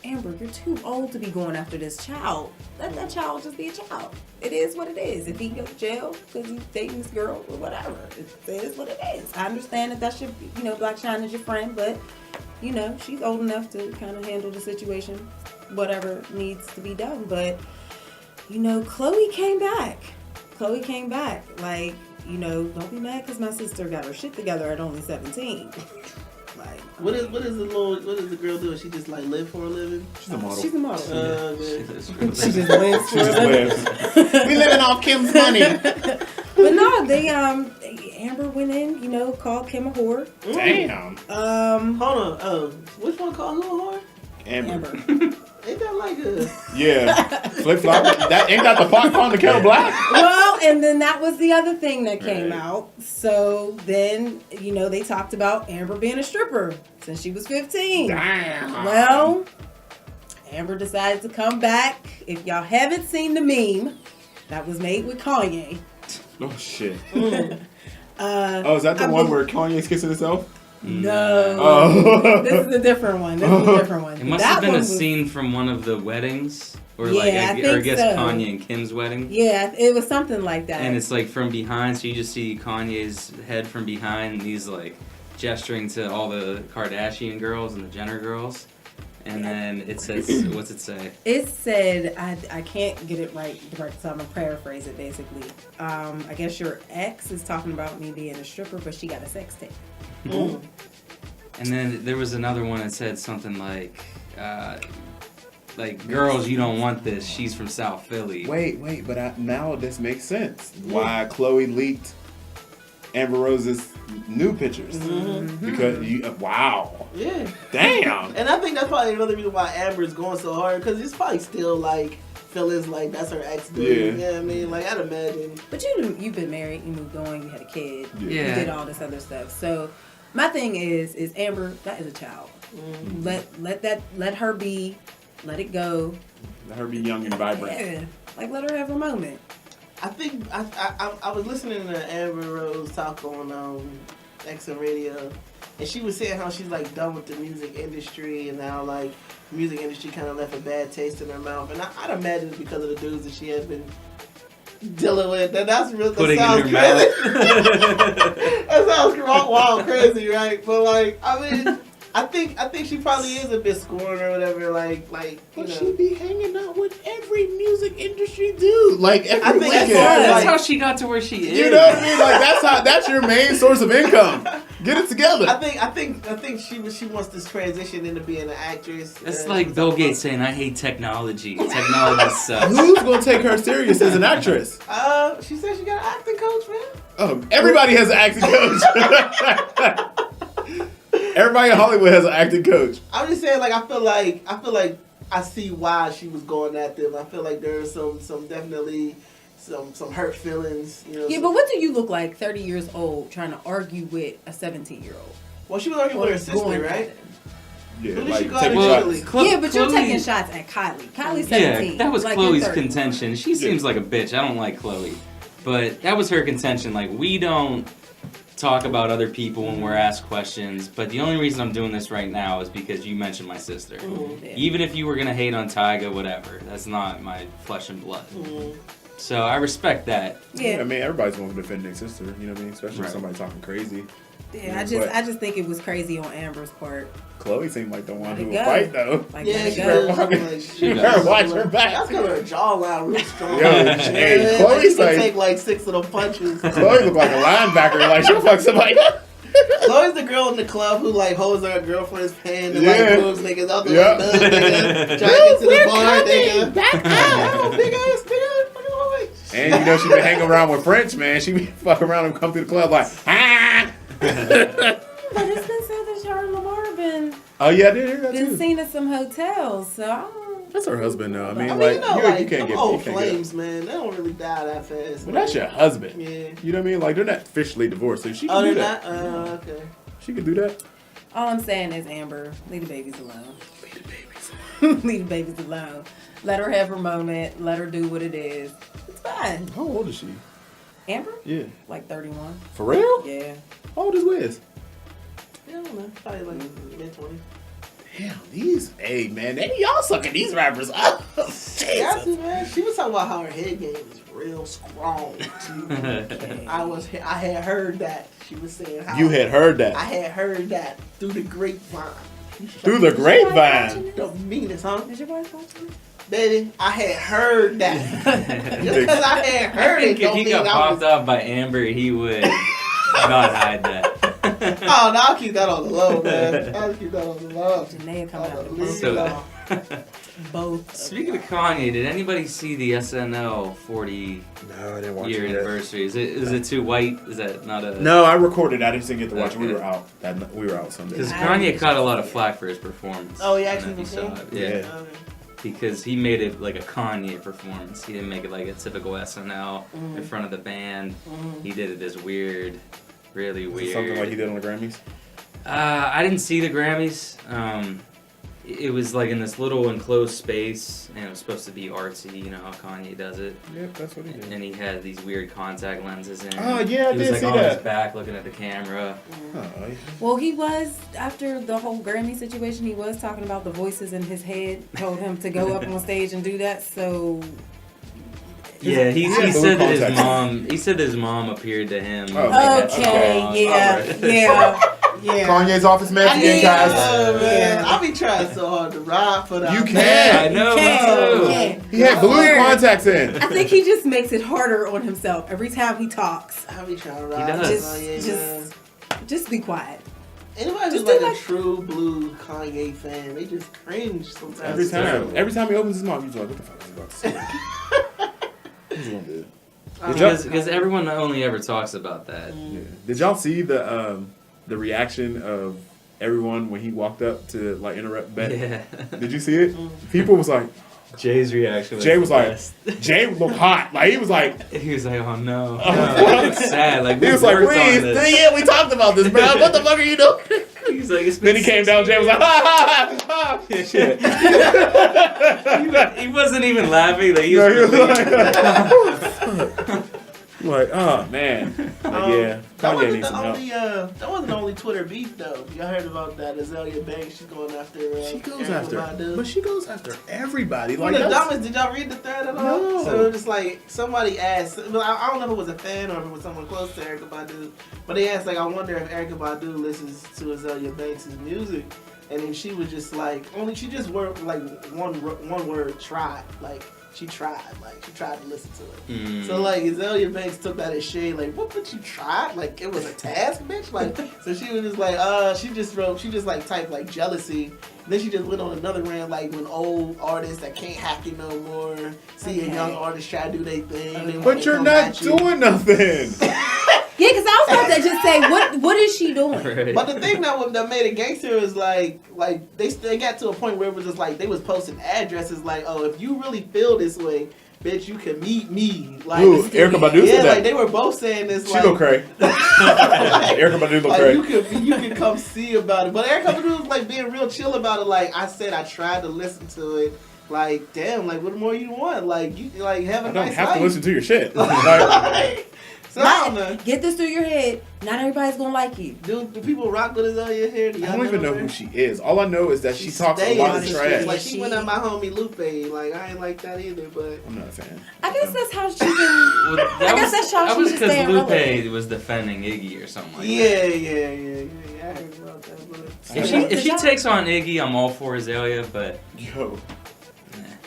Amber, you're too old to be going after this child. Let that child just be a child. It is what it is. If he can go to jail because he's dating this girl or whatever, it is what it is. I understand that should, Black Shine is your friend, but she's old enough to kind of handle the situation, whatever needs to be done. But Chloe came back. Like, don't be mad because my sister got her shit together at only 17. Like,
what does the girl do? She just like live for a living?
She's a model.
She's a model.
She
She just lives for a living.
We living off Kim's money.
But no, they Amber went in, called Kim a whore.
Damn.
Hold on. Which one called who a whore?
Amber.
Ain't that like a...
Yeah. Flip flop. That ain't that the pot calling the kettle black?
Well, and then that was the other thing that came out. So then, they talked about Amber being a stripper since she was 15.
Damn.
Well, Amber decided to come back. If y'all haven't seen the meme that was made with Kanye.
Oh shit.
Mm.
Is that the one where Kanye's kissing himself?
No.
Oh.
This is a different one.
It must have been a
was,
scene from one of the weddings. Or
Yeah, I guess so.
Kanye and Kim's wedding.
Yeah, it was something like that.
And it's like from behind, so you just see Kanye's head from behind, and he's like gesturing to all the Kardashian girls and the Jenner girls. And then it says, what's it say?
It said, I can't get it right, so I'm going to paraphrase it basically. I guess your ex is talking about me being a stripper, but she got a sex tape.
Mm.
And then there was another one that said something like, girls, you don't want this. She's from South Philly.
Wait, but now this makes sense. Why Chloe leaked Amber Rose's new pictures.
Mm-hmm.
Because, wow.
Yeah.
Damn.
And I think that's probably another reason why Amber's going so hard, because it's probably still like feelings like that's her ex dude.
Yeah.
You know what I mean? Like, I'd imagine.
But you've been married, you moved on, you had a kid,
Yeah.
you did all this other stuff. So my thing is Amber, that is a child.
Mm-hmm.
Let her be, let it go.
Let her be young and vibrant.
Yeah. Like, let her have her moment.
I think I was listening to Amber Rose talk on XM Radio, and she was saying how she's like done with the music industry and how like the music industry kind of left a bad taste in her mouth. And I'd imagine it's because of the dudes that she has been dealing with. And that's real.
Putting
that
in
sounds
her
crazy. That sounds wild, crazy, right? But like, I mean, I think she probably is a bit scorned or whatever. Like
But she be hanging out with every music industry dude. Like every
I think
weekend.
That's
like-
how she got to where she is.
You know what I mean? Like that's your main source of income. Get it together.
I think she wants this transition into being an actress.
That's like Bill Gates saying, I hate technology. Technology sucks.
Who's gonna take her serious as an actress?
She said she got an acting coach, man.
Oh, everybody has an acting coach. Everybody in Hollywood has an acting coach.
I'm just saying, like, I feel like I see why she was going at them. I feel like there's some definitely some hurt feelings.
Yeah, but what do you look like 30 years old trying to argue with a 17-year-old?
Well, she was arguing with her sister, right?
Yeah,
Who did
like
she go
taking
at
shots.
initially?
Yeah, but you're
Chloe-
taking shots at Kylie. Kylie's 17.
Yeah, that was
like,
Chloe's
you're 30.
contention. She seems like a bitch. I don't like Chloe. But that was her contention. Like, we don't talk about other people when we're asked questions, but the only reason I'm doing this right now is because you mentioned my sister.
Mm-hmm.
Yeah.
Even if you were going to hate on Tyga, whatever, that's not my flesh and blood.
Mm-hmm.
So I respect that.
Yeah.
I mean, everybody's going to defend their sister. You know what I mean? Especially if
Right.
somebody talking crazy.
Yeah,
But
I just think it was crazy on Amber's part.
Chloe seemed like the one
Let
who
it
would
go.
fight though.
Like,
Yeah,
let
she
it
does.
go.
Like,
She
Better
does.
watch her back.
That's because her jawline real strong.
Yo,
Yeah,
hey,
like,
Chloe's
she can
like
take like 6 of them punches.
Chloe looked like a linebacker. Like she'll fuck somebody up.
Chloe's the girl in the club who like holds her girlfriend's hand and
Yeah.
like moves niggas out the
Yeah.
way, nigga. Trying to get to the bar, nigga.
Back
Oh, big ass, fucking away.
And you know she been hanging around with French, man. She be fucking around and come through the club like, ah.
But it's been said that her and Lamar been
Oh yeah, I did hear that
been
too.
seen at some hotels, so I don't...
That's her husband though. I mean,
I mean,
like
you know,
you
like,
can't
them
get
old
you can't
flames, man. They don't really die that fast.
Well, that's your husband.
Yeah.
You know what I mean? Like they're not officially divorced, so she can
Oh,
do
they're
that.
not? Oh, okay.
She can do that.
All I'm saying is, Amber, leave the babies alone. Leave the babies alone. Let her have her moment. Let her do what it is. It's fine.
How old is she?
Amber?
Yeah.
Like 31.
For real?
Yeah.
How old is Wiz?
I don't know. Probably like mid-20s.
Damn, hey man, y'all sucking these rappers up.
Yeah,
Jesus.
man. She was talking about how her head game is real strong. Too. I had heard that. She was saying how
You had heard
I
that
had heard that through the grapevine.
through the grapevine.
The meanest, huh?
Is your wife watching?
Baby, I had heard that. Just because I had heard
I think
it,
if
don't
he
mean
got
I
popped
was.
off by Amber, he would not hide that.
Oh, no, I'll keep that on the low, man. I'll keep that on the low.
Janae coming out the
Leave
blue.
it
So-
alone.
Both.
Speaking of Kanye, did anybody see the SNL 40
No, I didn't watch
year
it.
anniversary? Is it too white? Is that not a?
No, I recorded. I just didn't get to watch it. We
Okay.
were out. We were out Sunday.
Because
I
Kanye
didn't
caught a lot of flack for his performance.
Oh, he
I
actually
don't know if you saw
performed?
it. Yeah.
Yeah.
Because he made it like a Kanye performance. He didn't make it like a typical SNL in front of the band. He did it as weird, really
Is it
weird.
something like he did on the Grammys.
I didn't see the Grammys. It was like in this little enclosed space, and it was supposed to be artsy. You know how Kanye does it.
Yep, that's what he did.
And he had these weird contact lenses in.
Oh, yeah, I
he was
did
like
see
on
that.
his back looking at the camera.
Oh, yeah.
Well, he was, after the whole Grammy situation, he was talking about the voices in his head told him to go up on stage and do that, so...
Yeah, he
had blue
said that his
contacts.
mom. He said his mom appeared to him.
Oh,
like, at
Okay,
Swan.
yeah,
Alright.
yeah.
Kanye's office man again, guys.
Man,
Yeah.
I be trying so hard to ride for that.
You can.
I know, me
Can't,
too.
can't.
He had blue
Word.
contacts in.
I think he just makes it harder on himself every time he talks.
I be trying to
He
ride
does.
for Kanye,
Just-
man.
Just be quiet.
Anybody who's
just
like
do
a
like-
true blue Kanye fan, they just cringe sometimes.
Every time.
terrible.
Every time he opens his mouth, he's like, what the fuck is he about to say? He's gonna do it.
Because everyone only ever talks about that.
Yeah. Did y'all see the reaction of everyone when he walked up to like interrupt Bet?
Yeah.
Did you see it? People was like,
Jay's reaction.
Jay was
the
like,
best.
Jay looked hot. Like he was like,
He was like, oh no.
Oh,
No, it's sad. Like,
he was like, please, yeah, we talked about this, man. What the fuck are you doing?
He's like, it's
Then
been
he came
6
down. Jay was like, ha ha ha. Shit.
He wasn't even laughing. Like, he
No,
was
he was like, oh man, like, yeah,
That
Kanye
wasn't
needs
the
some help.
only. That wasn't the only Twitter beef though. Y'all heard about that? Azalea Banks. She's going after.
She goes
Erykah
after,
Badu.
but she goes after everybody.
One
Like
of the
that's-
dumbest. Did y'all read the thread at all?
No.
So just like somebody asked, well, I don't know if it was a fan or if it was someone close to Erykah Badu, but they asked like, I wonder if Erykah Badu listens to Azalea Banks' music, and then she was just like, she just word like one word, tried, like. She tried to listen to it.
Mm.
So like Azalea Banks took that as shade, like, what, but you tried? Like it was a task, bitch? Like, so she was just like, she just like typed like jealousy. Then she just went on another rant, like when old artists that can't hack it no more, see a young artist try to do their thing. they
But
wanna
you're
come
not
at you.
doing nothing.
Yeah, because I was about to just say, what is she doing?
Right.
But the thing that made it gangster is like they got to a point where it was just like they was posting addresses like, oh, if you really feel this way, bitch, you can meet me. Like,
Ooh, Erykah Badu
yeah,
said that.
like they were both saying this.
She
like,
go cray. Erykah Badu go
like
cray.
you could come see about it. But Erykah Badu was like being real chill about it. Like I said, I tried to listen to it. Like damn, like what more you want? Like you like have a
I don't
nice
have
life.
to listen to your shit. Like,
Like, so I don't know.
Get this through your head. Not everybody's gonna like you.
Do people rock with Azalea here? Do
I
y'all
don't even know
her?
who she is. All I know is that she talks a
stays
lot
on
of
the
trash.
streets. Like she went at my homie Lupe. Like I ain't like that either. But
I'm not a fan.
I guess that's how she can.
Well,
I guess that's how
that
she
was
should stay
because
relevant.
Lupe was defending Iggy or something like that.
yeah. I heard about that. But
If she takes on Iggy, I'm all for Azalea, but
Yo,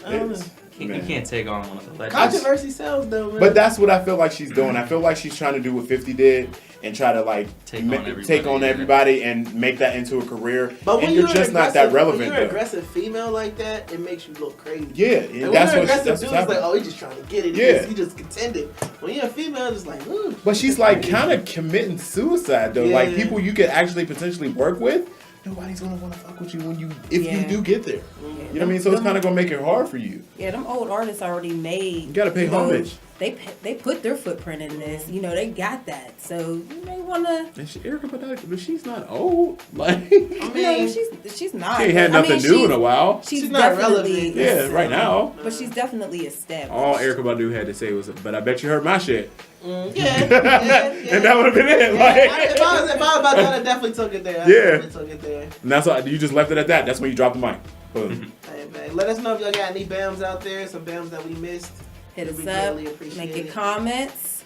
I don't know.
you can't take on one of the legends.
Controversy sells though, man.
but that's what I feel like she's doing. I feel like she's trying to do what 50 did and try to like
Take on everybody,
take on
yeah.
everybody and make that into a career.
But when
and you're
an
just not that
aggressive-
relevant.
When you're an
though.
aggressive female like that, it makes you look crazy.
Yeah,
And
and
when
that's
you're an
what
aggressive
that's
dude,
what's
it's like,
happening.
oh, he just trying to get it.
Yeah.
He just contended. When you're a female, it's like, ooh.
But she's like kind of committing suicide though. Like
Yeah.
people you could actually potentially work with nobody's gonna want to fuck with you if
Yeah.
you do get there.
Yeah.
You know what I mean? So it's kind of gonna make it hard for you.
Yeah, them old artists already made.
You gotta pay homage.
They put their footprint in this. You know, they got that. So you may wanna.
And Erykah Badu, but she's not old. Like,
No, she's not.
she ain't had nothing new in a while.
She's
not
definitely
Yeah, right now.
But she's definitely established.
All Erykah Badu had to say was, "But I bet you heard my shit,"
Yeah.
and that would have been it. Like,
If I was about that, I definitely took it there. Took it there.
and that's why you just left it at that. That's when you dropped the mic. Boom.
Hey, man, let us know if y'all got any BAMs out there, some BAMs that we missed.
Hit us
We
up.
greatly appreciate
Make your
it.
comments.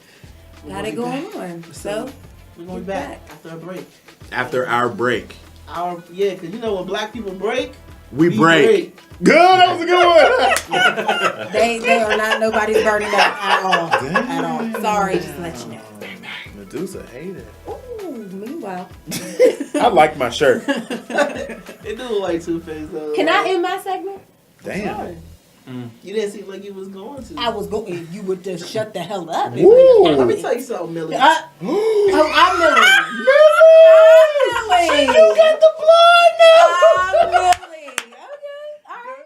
We're
Got
gonna
it
be
going
back.
on.
So,
So
we're gonna be back after a break.
After our break,
Because you know when black people break,
we break. Good. That was a good one.
they are not nobody's burning up at all. At all. Sorry, just to let you know.
Medusa hated.
Ooh, meanwhile.
I like my shirt.
It do look like Two-Face though.
Can I end my segment?
Damn.
Sorry. You didn't seem like you was going to.
I was going. You would just shut the hell up.
Woo.
Let me tell you something, Millie.
I'm Millie.
Millie!
I'm Millie.
You got the blood now.
I'm Millie. Okay. All right.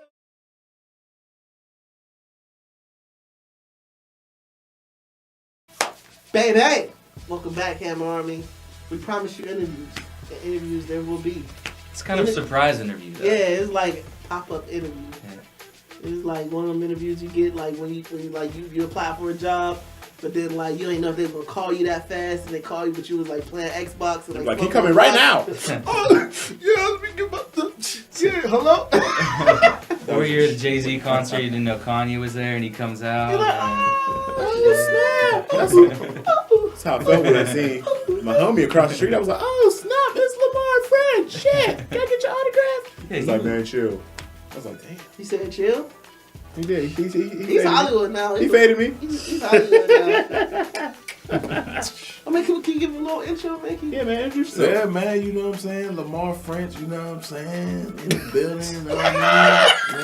Baby, welcome back, Hammer Army. We promised you interviews. The interviews there will be.
It's kind of a surprise interview, though.
Yeah, it's like pop-up interviews.
Yeah.
It's like one of them interviews you get like when you apply for a job, but then like you ain't know if they were gonna call you that fast, and they call you, but you was like playing Xbox and
Like, he coming right now.
Oh, yeah, let me get my hello.
Or you're at a Jay-Z concert, you didn't know Kanye was there, and he comes out.
You're like,
Oh, snap. That's how I felt when I seen my homie across the street. I was like, oh, snap, it's Lamar French. Shit, can I get your autograph?
Yeah,
He's like, man, chill. I was like, damn.
He said, "Chill."
He did. He
He's
faded
Hollywood now.
me. He faded me.
He's Hollywood now. I mean, can you give him a little intro, man?
Yeah, man, introduce yourself.
Yeah, man, you know what I'm saying? Lamar French, you know what I'm saying? In the building, you know what I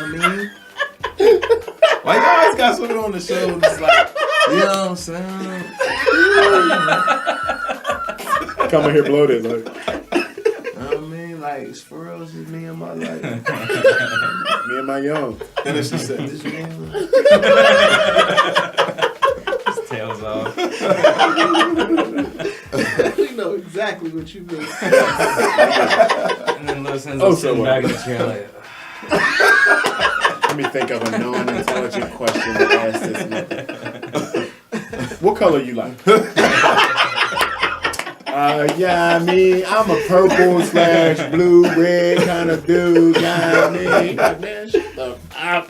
mean? You know what I mean? Why you always got something on the show that's like, you know what I'm saying?
Come in here bloated. Like,
You know what I mean? Like, it's for real, it's just me and my life.
me and my young.
And then she said, this man.
His tail's off.
We know exactly what you mean.
And then Lewis ends up sitting back in the chair like,
Let me think of a non-intelligent question to ask this nigga. What color you like? Yeah, I mean, I'm a purple / blue, red kind of dude. Yeah, I mean, like, man, shut the up.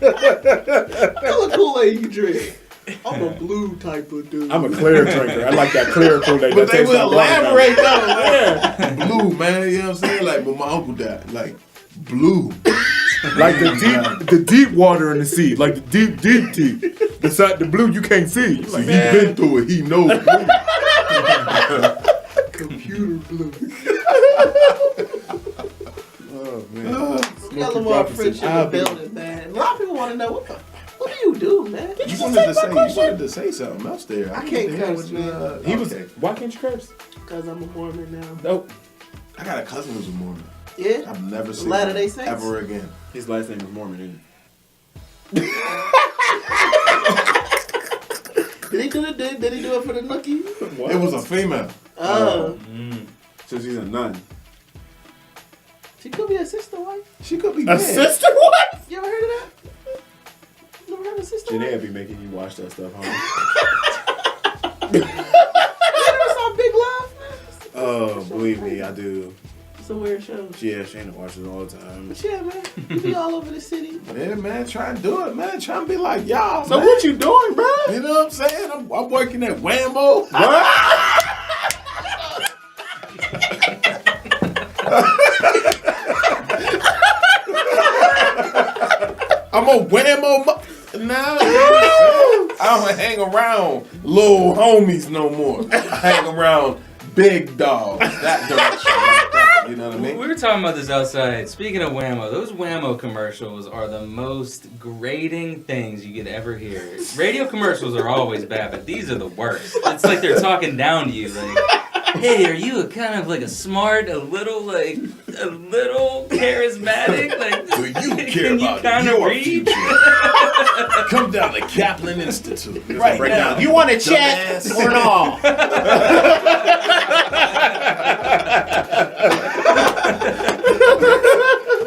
What color Kool-Aid you drink? I'm a blue type of dude.
I'm a clear drinker. I like that clear Kool-Aid.
But
That
they
tastes
would
like
elaborate though,
watermelon.
man. Blue, man, you know what I'm saying? Like, when my uncle died, like, blue.
Like the deep water in the sea. Like the deep tea. Beside the blue, you can't see.
See, he been through it, he knows blue.
Computer blue.
Oh, man.
We got Lamar French in the building, man. A lot of people want to know what do you do, man?
You wanted to say something else there.
I can't
need to hear
curse,
what you,
man.
He was. Why can't you curse?
Because I'm a Mormon now.
Nope.
I got a cousin who's a Mormon.
Yeah?
I've never seen
Latter-day
him
Saints?
ever again.
His last name was Mormon, isn't
Did he do it for the nookie?
What?
It was a female.
Oh.
So she's a nun.
She could be a sister wife.
She could be
A
dead.
sister wife?
You ever heard of that? You never heard of sister wife?
Janae be making you watch that stuff, huh?
You never saw Big Love, man?
Oh, believe me, I do.
It's a weird show.
Yeah, Shayna watches it all the time.
But yeah, man. You be all over the city.
Yeah, man, try and do it, man. Try and be like y'all.
So
man.
what you doing, bro?
You know what I'm saying? I'm working at Whammo.
What?
I'm a Whammo. Nah, I don't hang around little homies no more. I hang around big dogs. That direction. Like that, you know what I mean?
We were talking about this outside. Speaking of Whammo, those Whammo commercials are the most grating things you could ever hear. Radio commercials are always bad, but these are the worst. It's like they're talking down to you. Like, hey, are you a kind of like a smart, a little charismatic? Like,
Do you care
can you
about
kind of
your
read?
future? Come down to Kaplan Institute right
break
now.
down.
You want a check
Dumbass.
or no?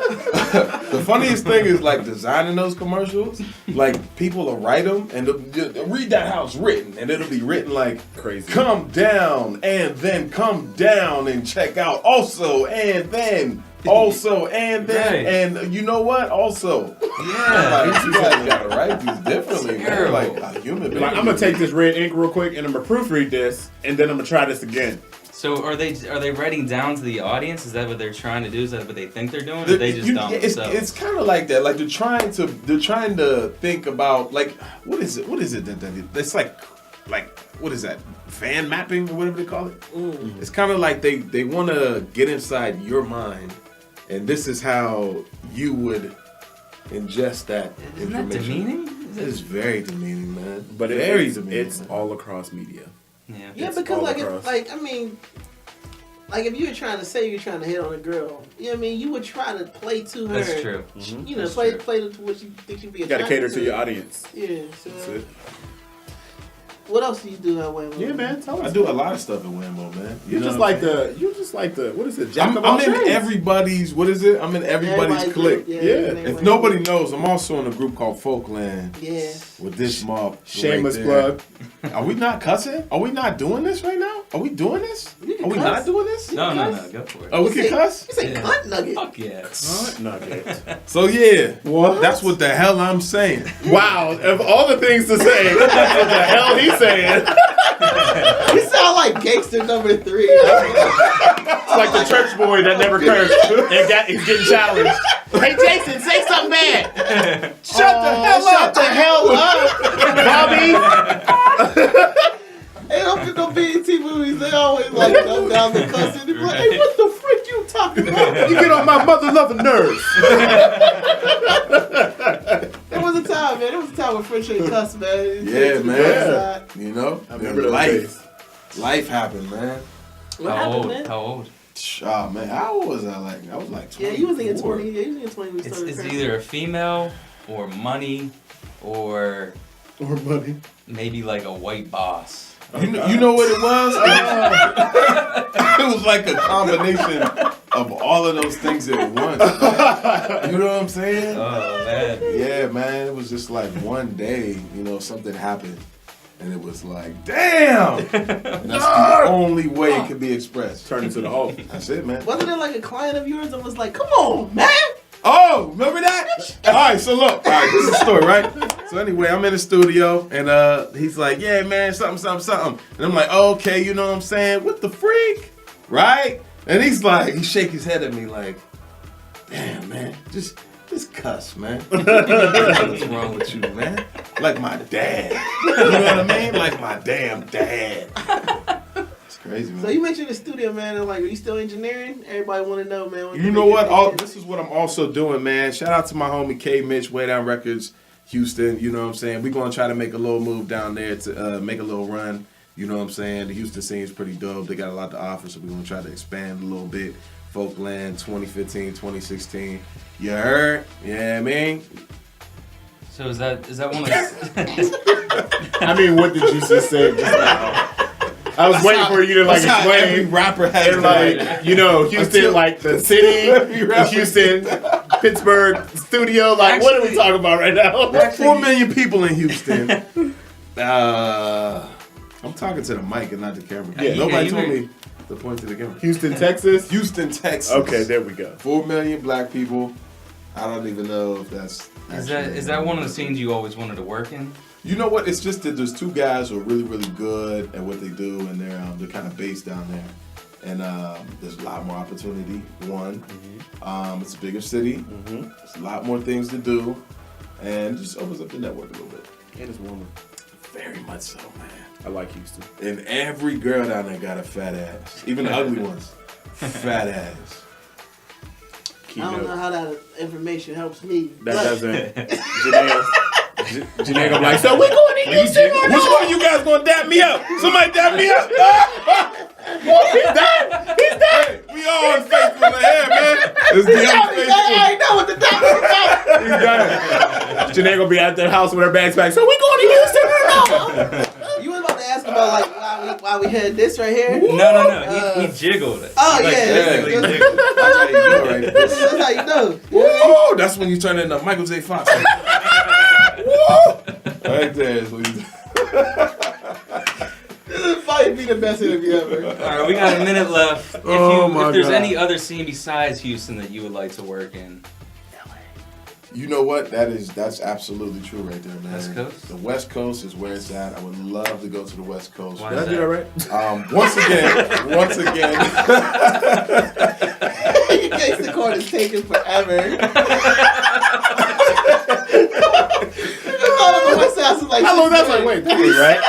The funniest thing is like designing those commercials. Like people will write them and they'll read that house written, and it'll be written like
Crazy.
Come down and then come down and check out. Also and then. Also and then.
Right.
And you know what? Also.
Yeah.
Like, you guys gotta write these differently, man.
Terrible.
Like a human being.
Like, I'm gonna take this red ink real quick and I'm gonna proofread this and then I'm gonna try this again.
So are they writing down to the audience? Is that what they're trying to do? Is that what they think they're doing? Or they just don't themselves?
It's kind of like that. Like they're trying to think about like what is it? It's like what is that? Fan mapping or whatever they call it. It's kind of like they want to get inside your mind, and this is how you would ingest that
Isn't that
information.
demeaning?
It is very demeaning, man.
But
very demeaning.
it's all across media.
Yeah.
Yeah,
It's
because
all
like,
across.
if if you were trying to say you're trying to hit on a girl, you know what I mean, you would try to play to her.
That's true.
You know,
That's
play
true.
to what you think she'd be
You gotta
attracted
cater to your audience.
Yeah. So,
That's it.
what else do you do at Waymo?
Yeah, man. Tell us.
I do a lot of stuff at Wimbo, man.
You're
know
just
what
like
I'm saying?
the what is it? Jack
I'm
of all
in
trades.
everybody's. What is it? I'm in everybody's clique.
Yeah.
If nobody knows, I'm also in a group called Folkland
Yeah.
with this mob.
Shameless
right there.
plug.
Are we not cussing? Are we not doing this right now? Are we doing this?
You can
Are we
cuss.
not doing this?
No, go for it.
Oh, we
You
can
say-
cuss?
You say
Yeah.
cunt nugget.
Fuck yeah.
Hot nugget.
So yeah.
What?
That's what the hell I'm saying.
Wow, of all the things to say, what the hell he's saying?
You sound like gangster number 3.
It's like the church boy that never cursed and he's getting challenged. Hey Jason, say something bad. Shut the hell up.
Shut the hell up.
Bobby.
Hey, don't get no BET movies. They always like dumb down the cussing. They be like, hey, what the frick you talking about?
You get on my mother loving nerves.
There was a time, man. There was a time when French ain't cuss, man.
Yeah, man.
What
You know?
I remember those days.
Life happened, man.
How
happened,
old?
man?
How old?
Oh man, how old was I? Like I was like 24.
Yeah, you was in your 20s. Yeah, you was in your 20s when you
It's
started cursing.
either a female or money or
Or money.
maybe like a white boss.
You know what it was? It was like a combination of all of those things at once. You know what I'm saying?
Oh man.
Yeah, man. It was just like one day, something happened. And it was like, damn! And that's the only way it could be expressed.
Turn into the Hulk.
That's it, man.
Wasn't it like a client of yours that was like, come on, man?
Oh, remember that? All right, so look. All right, this is the story, right? So anyway, I'm in the studio, and he's like, yeah, man, something. And I'm like, oh, okay, you know what I'm saying? What the freak? Right? And he's like, he shake his head at me like, damn, man, just cuss, man. What's wrong with you, man? Like my dad. You know what I mean? Like my damn dad. It's crazy, man.
So you mentioned the studio, man, and like, are you still engineering? Everybody want to know, man. when
You
you
know
make
what?
your big
This is what I'm also doing, man. Shout out to my homie K Mitch, Way Down Records, Houston. You know what I'm saying? We're going to try to make a little move down there to make a little run. You know what I'm saying? The Houston scene is pretty dope. They got a lot to offer, so we're going to try to expand a little bit. Folkland 2015, 2016. You heard? Yeah, I mean?
So is that one of those?
I mean, what did you just say just now? I was waiting for you to like
That's how every
explain.
rapper has
And
to,
like, Houston,
Until-
like the city, the Houston, Pittsburgh studio. Like, what are we talking about right now?
4 million people in Houston. I'm talking to the mic and not the camera.
Yeah.
Nobody
you
told
heard-
me to point to the camera.
Houston, Texas.
Houston, Texas.
Okay, there we go.
4 million black people. I don't even know if that's.
Is that one of the scenes you always wanted to work in?
You know what? It's just that there's two guys who are really, really good at what they do, and they're kind of based down there. And there's a lot more opportunity. One, it's a bigger city. There's a lot more things to do, and it just opens up the network a little bit.
And it's warmer.
Very much so, man.
I like Houston.
And every girl down there got a fat ass, even the ugly ones. Fat ass.
I don't know how that information helps me.
That
but-
doesn't. Janae gonna be like, so we going to Houston?
Which one of you guys gonna dap me up? Somebody dap me up? Hey, we all unfaithful in here, man. It's the unfaithful.
I ain't know what the doctor about.
He's done. Janae gonna be at their house with her bags packed. So we going to Houston or no?
You was about to ask about like why we had this right here.
No. He jiggled it.
Oh
Like,
yeah,
basically
that's,
jiggled.
That's how you do it right there.
that's how you know.
Woo! That's when you turn into Michael J. Fox. Woo! Right there is what you do.
This is probably be the best interview ever.
All right, we got a minute left. If there's
God.
any other scene besides Houston that you would like to work in,
You know what? That's absolutely true right there, man.
West Coast?
The West Coast is where it's at. I would love to go to the West Coast.
Why
Did I
is
do
that?
that right?
Once again.
Your case the court is taking forever.
How long that's like? Wait, that was right?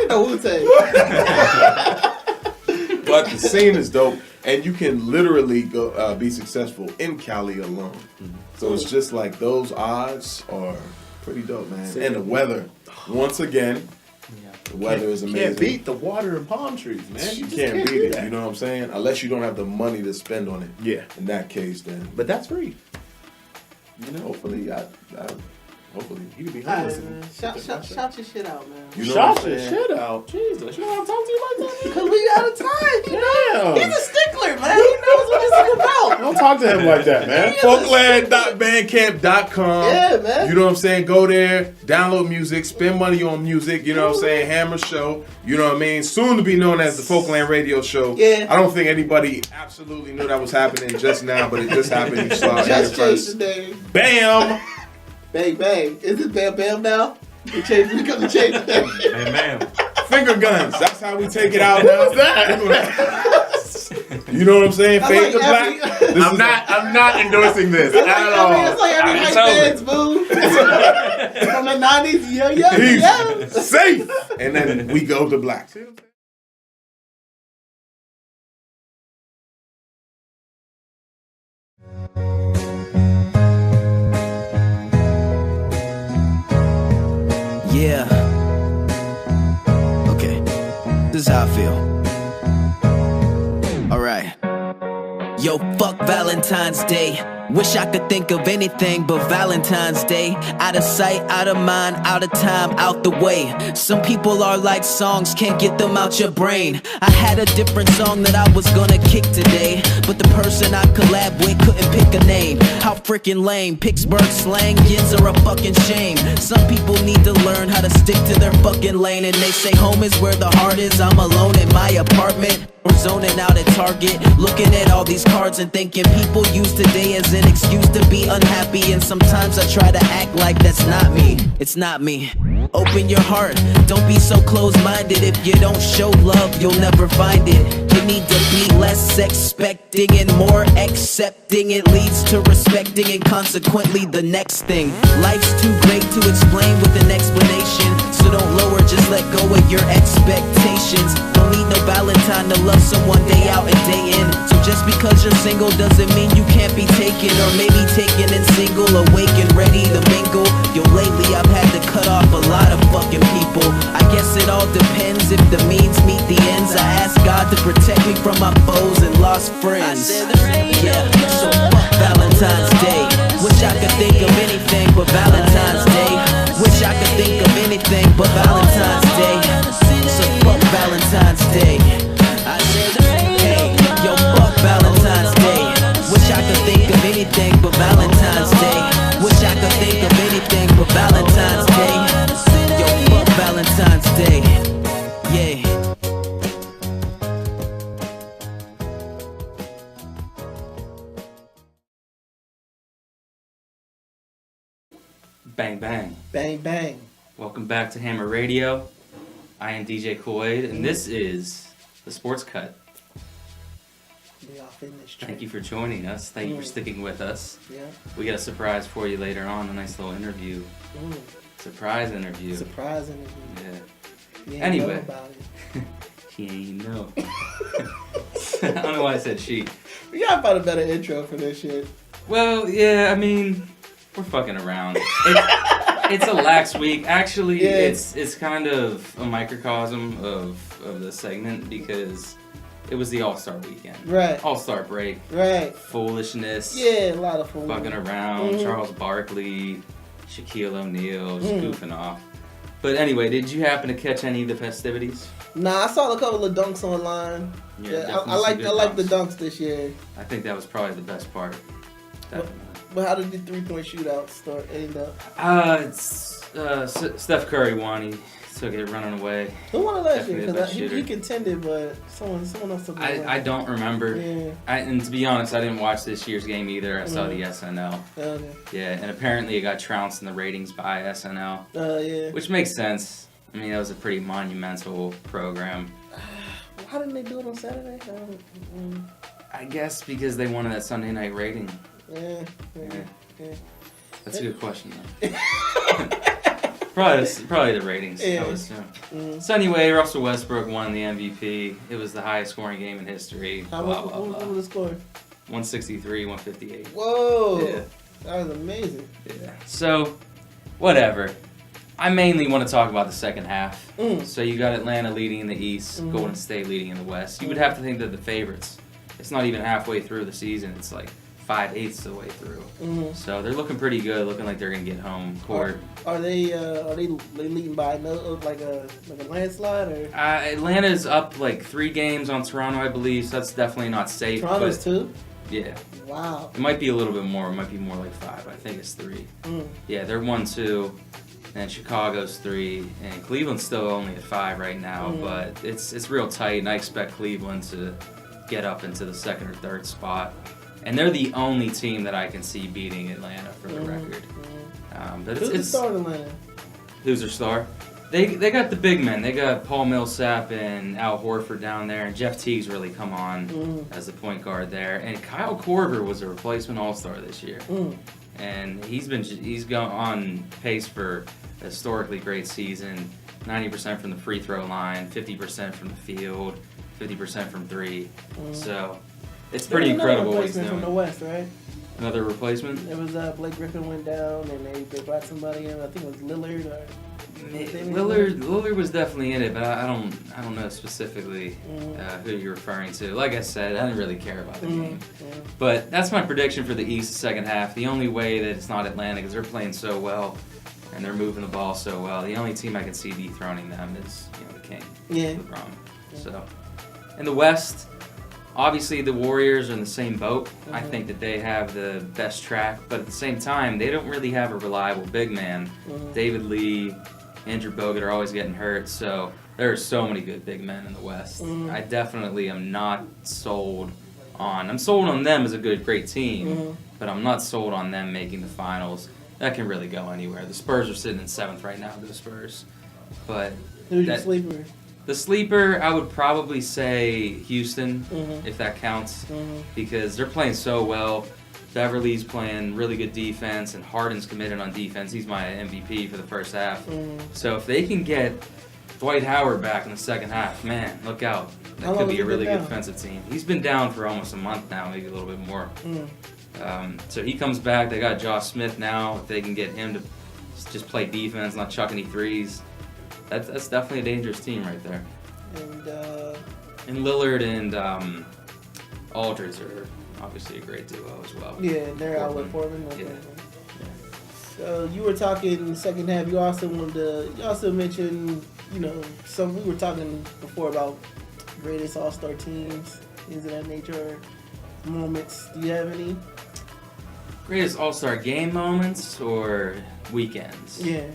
You know Wu-Tang.
But the scene is dope, and you can literally go be successful in Cali alone. So it's just like those odds are pretty dope, man. And the weather, once again, the weather is amazing.
Can't beat the water and palm trees, man.
You
just
can't beat
do
it.
that.
You know what I'm saying? Unless you don't have the money to spend on it.
Yeah.
In that case, then
But that's free.
you know, hopefully, hopefully
You could be
All right,
homeless.
man. Shout your shit out, man.
You know
Shout
what I'm
your
saying?
shit out. Jesus, you want to talk to you like that?
Cause we out of time, you know?
Damn.
He's a stickler, man. He knows what this is about.
Don't talk to him like that, man.
Folkland.bandcamp.com.
Yeah, man.
You know what I'm saying? Go there, download music, spend money on music. You know what I'm saying? Hammer Show. You know what I mean? Soon to be known as the Folkland Radio Show.
Yeah.
I don't think anybody absolutely knew that was happening just now, but it just happened. You saw it here
Just changed
first.
the name.
Bam!
Bang, bang. Is it Bam Bam now? We changed it because we changed the name.
Hey, man.
Finger guns. That's how we take it out now. You know what I'm saying?
That's
Fade to
like
black.
every-
This
I'm
is
not endorsing this at all.
It's like every
It's
hype
over.
band's move. From the 90s, yo.
He's safe. And then we go to black.
Yeah. Okay. This is how I feel. Alright. Yo, fuck Valentine's Day. Wish I could think of anything but Valentine's Day. Out of sight, out of mind, out of time, out the way. Some people are like songs, can't get them out your brain. I had a different song that I was gonna kick today, but the person I collab with couldn't pick a name. How freaking lame. Pittsburgh slang, yins are a fucking shame. Some people need to learn how to stick to their fucking lane, and they say home is where the heart is. I'm alone in my apartment, or zoning out at Target, looking at all these cards and thinking people use today as an excuse to be unhappy. And sometimes I try to act like that's not me. It's not me. Open your heart, don't be so close-minded. If you don't show love, you'll never find it. You need to be less expecting and more accepting. It leads to respecting and consequently the next thing. Life's too great to explain with an explanation, so don't lower, just let go of your expectations. Don't need no Valentine to love someone day out and day in. So just because you're single doesn't mean you can't be taken, or maybe taken and single, awake and ready to mingle. Yo, lately I've had to cut off a lot of fucking people. I guess it all depends if the means meet the ends. I ask God to protect me from my foes and lost friends. Yeah, so fuck Valentine's Day. Wish I could think of anything but Valentine's Day. Wish I could think of anything but Valentine's Day. So fuck Valentine's Day. Hey, yo, fuck Valentine's Day. Wish I could think of anything but Valentine's Day. Wish I could think of anything but Valentine's Day. Yo, fuck Valentine's Day. Yeah.
Bang, bang.
Bang, bang.
Welcome back to Hammer Radio. I am DJ Kool-Aid, and this is the Sports Cut.
We off in this
Thank you for joining us. Thank you for sticking with us.
Yeah.
We got a surprise for you later on, a nice little interview. Surprise interview.
Surprising.
Yeah.
You ain't
Anyway.
know about it.
She ain't know. I don't know why I said she.
We gotta find a better intro for this shit.
Well, yeah, I mean, we're fucking around. it's a lax week. Actually,
Yeah.
it's kind of a microcosm of the segment because it was the All-Star weekend.
Right.
All-Star break.
Right.
Foolishness.
Yeah, a lot of fun.
Fucking around.
Mhm.
Charles Barkley, Shaquille O'Neal, just
Mhm.
goofing off. But anyway, did you happen to catch any of the festivities?
Nah, I saw a couple of dunks online.
Yeah,
Yeah,
definitely
I
some
like
good
the
dunks.
dunks this year.
I think that was probably the best part. Definitely.
But how did the 3-point shootout start end up?
Steph Curry won. He took it running away.
Who won it last
Definitely
year?
the
Because
best
he
shooter.
contended, but someone else took it.
I don't remember.
Yeah.
And to be honest, I didn't watch this year's game either. I saw the SNL.
Okay.
Yeah, and apparently it got trounced in the ratings by SNL,
Yeah.
which makes sense. I mean, that was a pretty monumental program.
Why didn't they do it on Saturday?
I guess because they wanted that Sunday night rating.
Yeah.
Yeah. That's a good question, though. probably the ratings.
Yeah.
I would assume. So anyway, Russell Westbrook won the MVP. It was the highest scoring game in history.
What was the score?
163, 158.
Whoa.
Yeah.
That was amazing.
Yeah. So, whatever. I mainly want to talk about the second half. So you got Atlanta leading in the East, Golden State leading in the West. You would have to think that the favorites. It's not even halfway through the season. It's like 5/8 of the way through. So they're looking pretty good. Looking like they're gonna get home court.
Are they leading by like a landslide or?
Atlanta's up like 3 games on Toronto, I believe. So that's definitely not safe.
Toronto's
but
2.
Yeah.
Wow.
It might be a little bit more. It might be more like 5. I think it's 3. Yeah, they're 1-2. And Chicago's 3, and Cleveland's still only at 5 right now, but it's real tight, and I expect Cleveland to get up into the 2nd or 3rd spot. And they're the only team that I can see beating Atlanta for the record. But
Who's the star in Atlanta?
Who's their star? They got the big men. They got Paul Millsap and Al Horford down there, and Jeff Teague's really come on as the point guard there. And Kyle Korver was a replacement All-Star this year. And he's gone on pace for a historically great season. 90% from the free throw line, 50% from the field, 50% from 3. So it's pretty incredible what he's doing.
From the West, right?
Another replacement?
It was Blake Griffin went down, and they brought somebody in. I think it was Lillard or.
Lillard was definitely in it, but I don't know specifically who you're referring to. Like I said, I didn't really care about the game. But that's my prediction for the East second half. The only way that it's not Atlanta, because they're playing so well and they're moving the ball so well. The only team I can see dethroning them is the King, LeBron. So in the West, obviously the Warriors are in the same boat. I think that they have the best track, but at the same time, they don't really have a reliable big man. David Lee, Andrew Bogut are always getting hurt, so there are so many good big men in the West. I definitely am not sold on. I'm sold on them as a great team, but I'm not sold on them making the finals. That can really go anywhere. The Spurs are sitting in 7th right now. The Spurs, but
Who's your sleeper?
the sleeper, I would probably say Houston, if that counts, because they're playing so well. Beverly's playing really good defense, and Harden's committed on defense. He's my MVP for the first half. So if they can get Dwight Howard back in the second half, man, look out. That could be a really good defensive team. He's been down for almost a month now, maybe a little bit more. So he comes back. They got Josh Smith now. If they can get him to just play defense, not chuck any threes, that's definitely a dangerous team right there. And Lillard and Aldridge are obviously a great duo as well.
Yeah, they're out with Portland.
Yeah.
So you were talking second half. You also mentioned, some we were talking before about greatest All-Star teams, things of that nature, moments. Do you have any?
Greatest All-Star game moments or weekends?
Yeah.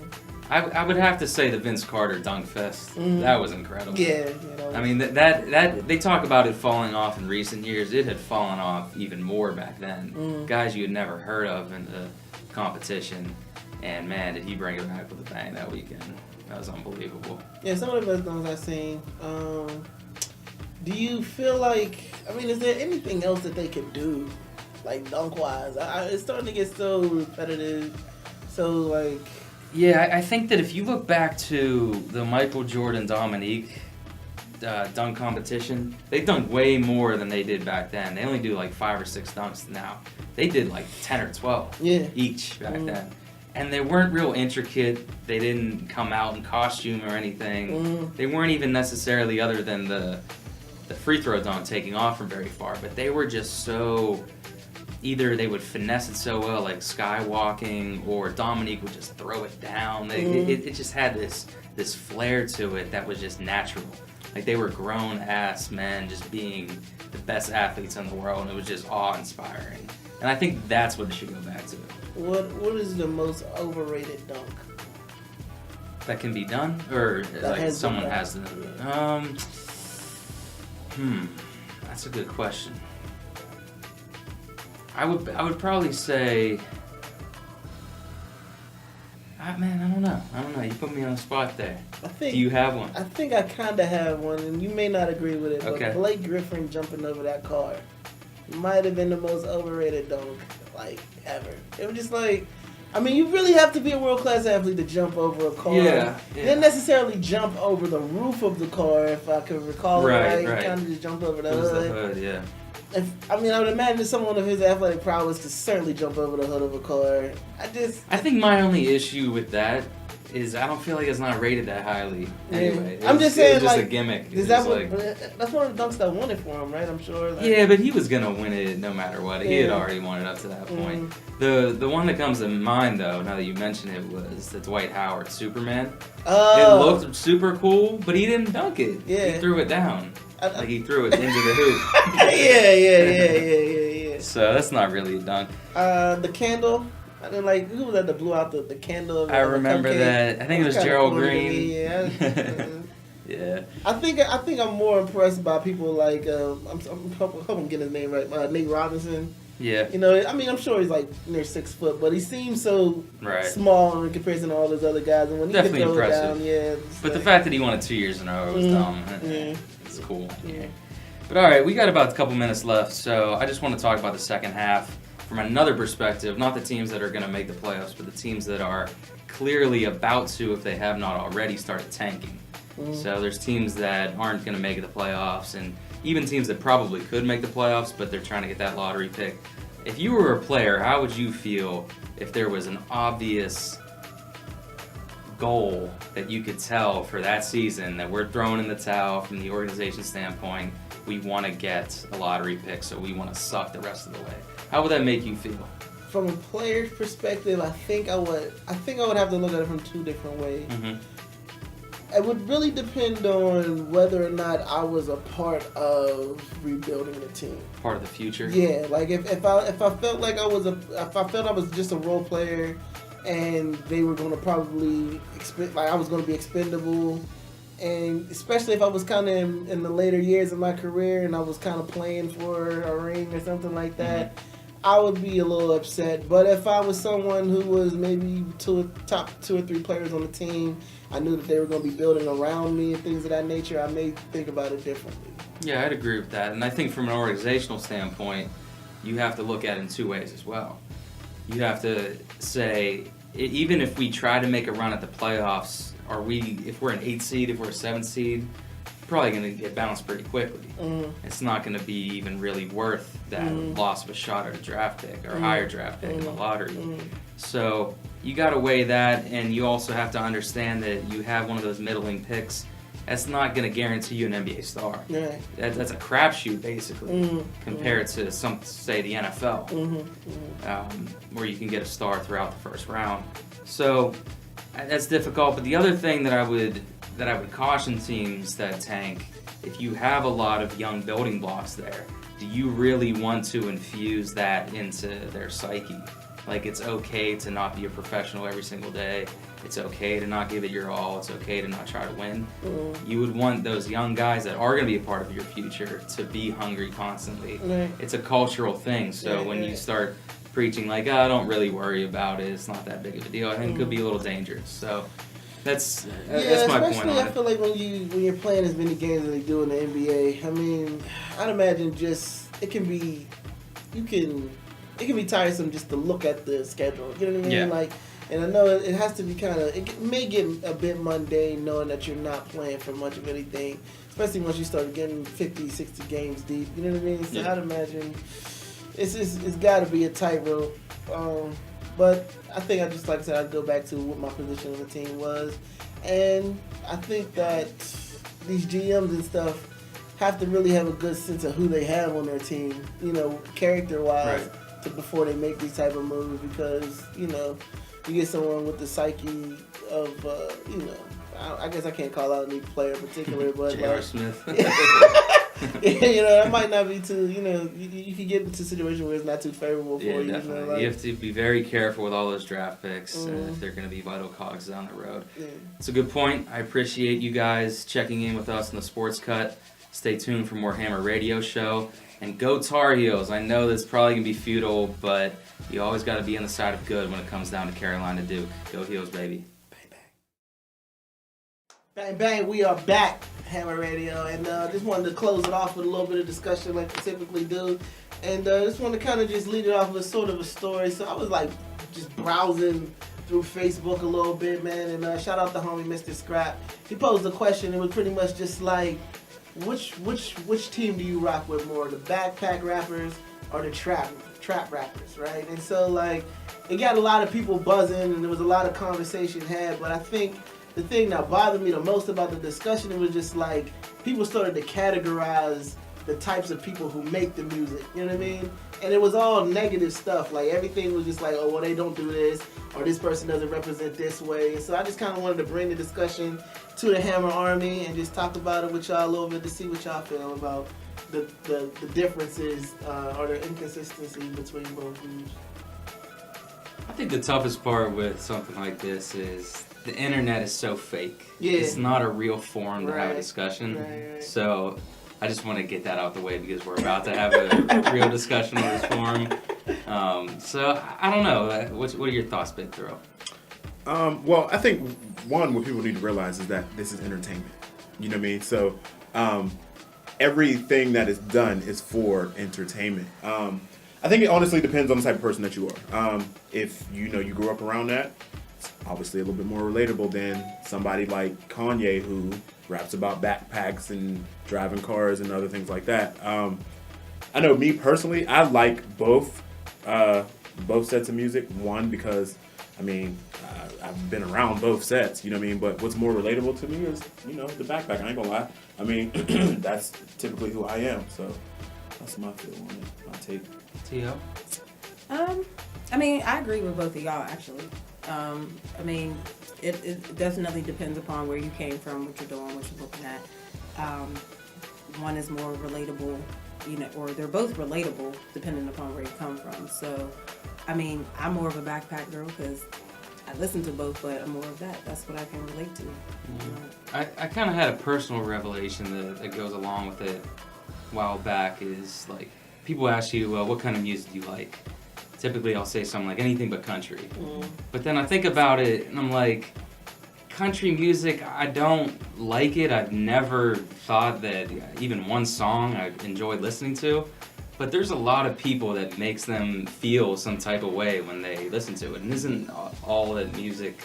I would have to say the Vince Carter dunk fest. That was incredible.
Yeah.
I mean that they talk about it falling off in recent years. It had fallen off even more back then. Guys you had never heard of in the competition, and man, did he bring it back with a bang that weekend. That was unbelievable.
Yeah, some of the best dunks I've seen. Do you feel like? I mean, is there anything else that they can do, like dunk wise? It's starting to get so repetitive. So like.
Yeah, I think that if you look back to the Michael Jordan Dominique dunk competition, they dunked way more than they did back then. They only do like 5 or 6 dunks now. They did like 10 or 12 each back then. and they weren't real intricate. They didn't come out in costume or anything. They weren't even necessarily, other than the free throw dunk taking off from very far, but they were just so, either they would finesse it so well, like skywalking, or Dominique would just throw it down. It just had this flair to it that was just natural. Like, they were grown-ass men just being the best athletes in the world, and it was just awe-inspiring. And I think that's what it should go back to.
What is the most overrated dunk?
That can be done? Or
That
like
has
someone
been
has
done.
to... That's a good question. I would probably say... man, I don't know. You put me on the spot there. Do you have one?
I think I kind of have one, and you may not agree with it,
Okay.
but Blake Griffin jumping over that car might have been the most overrated dunk, like, ever. It was just like, I mean, you really have to be a world-class athlete to jump over a car.
Yeah.
He didn't necessarily jump over the roof of the car, if I could recall it right. He kind of just jumped over the
It was
hood.
the hood, yeah.
I would imagine someone of his athletic prowess could certainly jump over the hood of a car.
I think my only issue with that is I don't feel like it's not rated that highly. Anyway,
I'm just saying,
it was just
like,
a gimmick.
Is that what? That's one of the dunks that won it for him, right? I'm sure. Like,
Yeah, but he was gonna win it no matter what. He had already won it up to that point. The one that comes to mind, though, now that you mention it, was the Dwight Howard Superman.
Oh.
It looked super cool, but he didn't dunk it.
Yeah.
He threw it down. Like, he threw it into the hoop.
yeah.
So that's not really a dunk.
The candle. I didn't like, who was that that blew out the candle?
I remember that. I think it was Gerald Green.
Yeah.
Yeah.
I think I'm more impressed by people like I'm hope I'm getting his name right. Nate Robinson.
Yeah.
You know, I mean, I'm sure he's like near 6 foot, but he seems so small in comparison to all those other guys. And when
Definitely
he can throw
impressive.
it down,
But the fact that he won it 2 years in a row was dumb.
Yeah.
It's cool.
Yeah.
But all right, we got about a couple minutes left, so I just want to talk about the second half from another perspective. Not the teams that are going to make the playoffs, but the teams that are clearly about to, if they have not already, started tanking. So there's teams that aren't going to make the playoffs, and even teams that probably could make the playoffs, but they're trying to get that lottery pick. If you were a player, how would you feel if there was an obvious goal that you could tell for that season that we're throwing in the towel from the organization standpoint? We want to get a lottery pick, so we want to suck the rest of the way. How would that make you feel?
From a player's perspective, I think I would have to look at it from two different ways. It would really depend on whether or not I was a part of rebuilding the team.
Part of the future?
Yeah, like if I felt like I was just a role player, and they were going to probably I was going to be expendable, and especially if I was kind of in the later years of my career and I was kind of playing for a ring or something like that, I would be a little upset. But if I was someone who was maybe top 2 or 3 players on the team, I knew that they were going to be building around me and things of that nature, I may think about it differently.
Yeah, I'd agree with that. And I think from an organizational standpoint, you have to look at it in 2 ways as well. You have to say, even if we try to make a run at the playoffs, if we're an 8 seed, if we're a 7 seed, probably going to get bounced pretty quickly. It's not going to be even really worth that loss of a shot at a draft pick or higher draft pick in the lottery. So you got to weigh that, and you also have to understand that you have one of those middling picks. That's not going to guarantee you an NBA star.
Right.
That's a crapshoot, basically, compared to say the NFL, where you can get a star throughout the first round. So that's difficult. But the other thing that I would caution teams that tank, if you have a lot of young building blocks there, do you really want to infuse that into their psyche? Like, it's okay to not be a professional every single day. It's okay to not give it your all. It's okay to not try to win. You would want those young guys that are going to be a part of your future to be hungry constantly. It's a cultural thing. So when you start preaching like, oh, don't really worry about it, it's not that big of a deal, I think it could be a little dangerous. So that's my point on it.
I feel like when you're playing as many games as they do in the NBA, I mean, I'd imagine it can be tiresome just to look at the schedule. You know what I mean?
Yeah.
Like, and I know it has to be it may get a bit mundane knowing that you're not playing for much of anything, especially once you start getting 50, 60 games deep. You know what I mean? So I'd imagine it's got to be a tightrope. But I think like I said, I'd go back to what my position on the team was. And I think that these GMs and stuff have to really have a good sense of who they have on their team, character-wise, before they make these type of moves. Because, you get someone with the psyche of, I guess I can't call out any player in particular, but
J.R. Smith.
that might not be too, you can get into a situation where it's not too favorable for you.
Definitely. You have to be very careful with all those draft picks if they're going to be vital cogs down the road.
Yeah.
It's a good point. I appreciate you guys checking in with us in the Sports Cut. Stay tuned for more Hammer Radio Show. And go Tar Heels. I know that's probably going to be futile, but you always got to be on the side of good when it comes down to Carolina Duke. Go Heels, baby.
Bang, bang, we are back, Hammer Radio, and just wanted to close it off with a little bit of discussion like we typically do, and just want to kind of just lead it off with sort of a story. So I was like just browsing through Facebook a little bit, man, and shout out the homie Mr. Scrap. He posed a question. It was pretty much just like, which team do you rock with more, the backpack rappers or the trap rappers, right? And so like it got a lot of people buzzing, and there was a lot of conversation had, but I think the thing that bothered me the most about the discussion, it was just like people started to categorize the types of people who make the music, you know what I mean? And it was all negative stuff. Like everything was just like, oh, well, they don't do this, or this person doesn't represent this way. And so I just kind of wanted to bring the discussion to the Hammer Army and just talk about it with y'all a little bit to see what y'all feel about the differences or the inconsistency between both groups.
I think the toughest part with something like this is the internet is so fake.
Yeah.
It's not a real forum to have a
Right.
discussion.
Right.
So I just want to get that out the way because we're about to have a real discussion on this forum. So I don't know. What are your thoughts, Big Throw?
Well, I think what people need to realize is that this is entertainment. You know what I mean? So everything that is done is for entertainment. I think it honestly depends on the type of person that you are. If you grew up around that, it's obviously a little bit more relatable than somebody like Kanye who raps about backpacks and driving cars and other things like that. I know me personally, I like both sets of music. One, because I've been around both sets, you know what I mean? But what's more relatable to me is, the backpack. I ain't gonna lie. I mean, that's typically who I am. So that's my feel on it, my take.
T.O.?
I agree with both of y'all, actually. It definitely depends upon where you came from, what you're doing, what you're looking at. One is more relatable, or they're both relatable depending upon where you come from. So, I'm more of a backpack girl because I listen to both, but I'm more of that. That's what I can relate to.
I kind of had a personal revelation that goes along with it a while back is like, people ask you, what kind of music do you like? Typically I'll say something like anything but country. But then I think about it and I'm like, country music, I don't like it. I've never thought that even one song I enjoyed listening to. But there's a lot of people that makes them feel some type of way when they listen to it. And isn't that all that music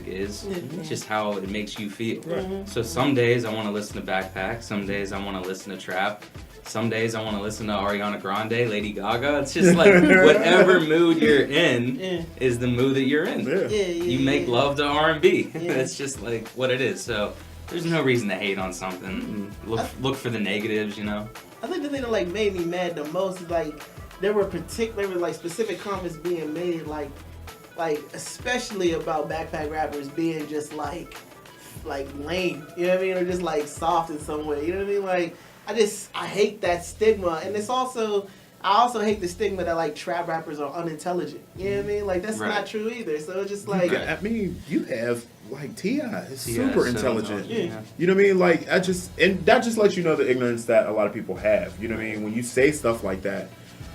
is? It's just how it makes you feel.
Right.
So some days I want to listen to Backpack. Some days I want to listen to Trap. Some days I want to listen to Ariana Grande, Lady Gaga. It's just like whatever mood you're in is the mood that you're in. You make love to R&B. That's just like what it is. So there's no reason to hate on something. Look for the negatives,
I think the thing that made me mad the most is there were specific comments being made like especially about backpack rappers being just like lame, you know what I mean, or just soft in some way, you know what I mean? I hate that stigma, and I also hate the stigma that trap rappers are unintelligent. You know what I mean? That's not true either. So it's just
you have T.I. is
T.I.
super
is so
intelligent.
intelligent.
You know what I mean? And that just lets you know the ignorance that a lot of people have. You know what I mean? When you say stuff like that,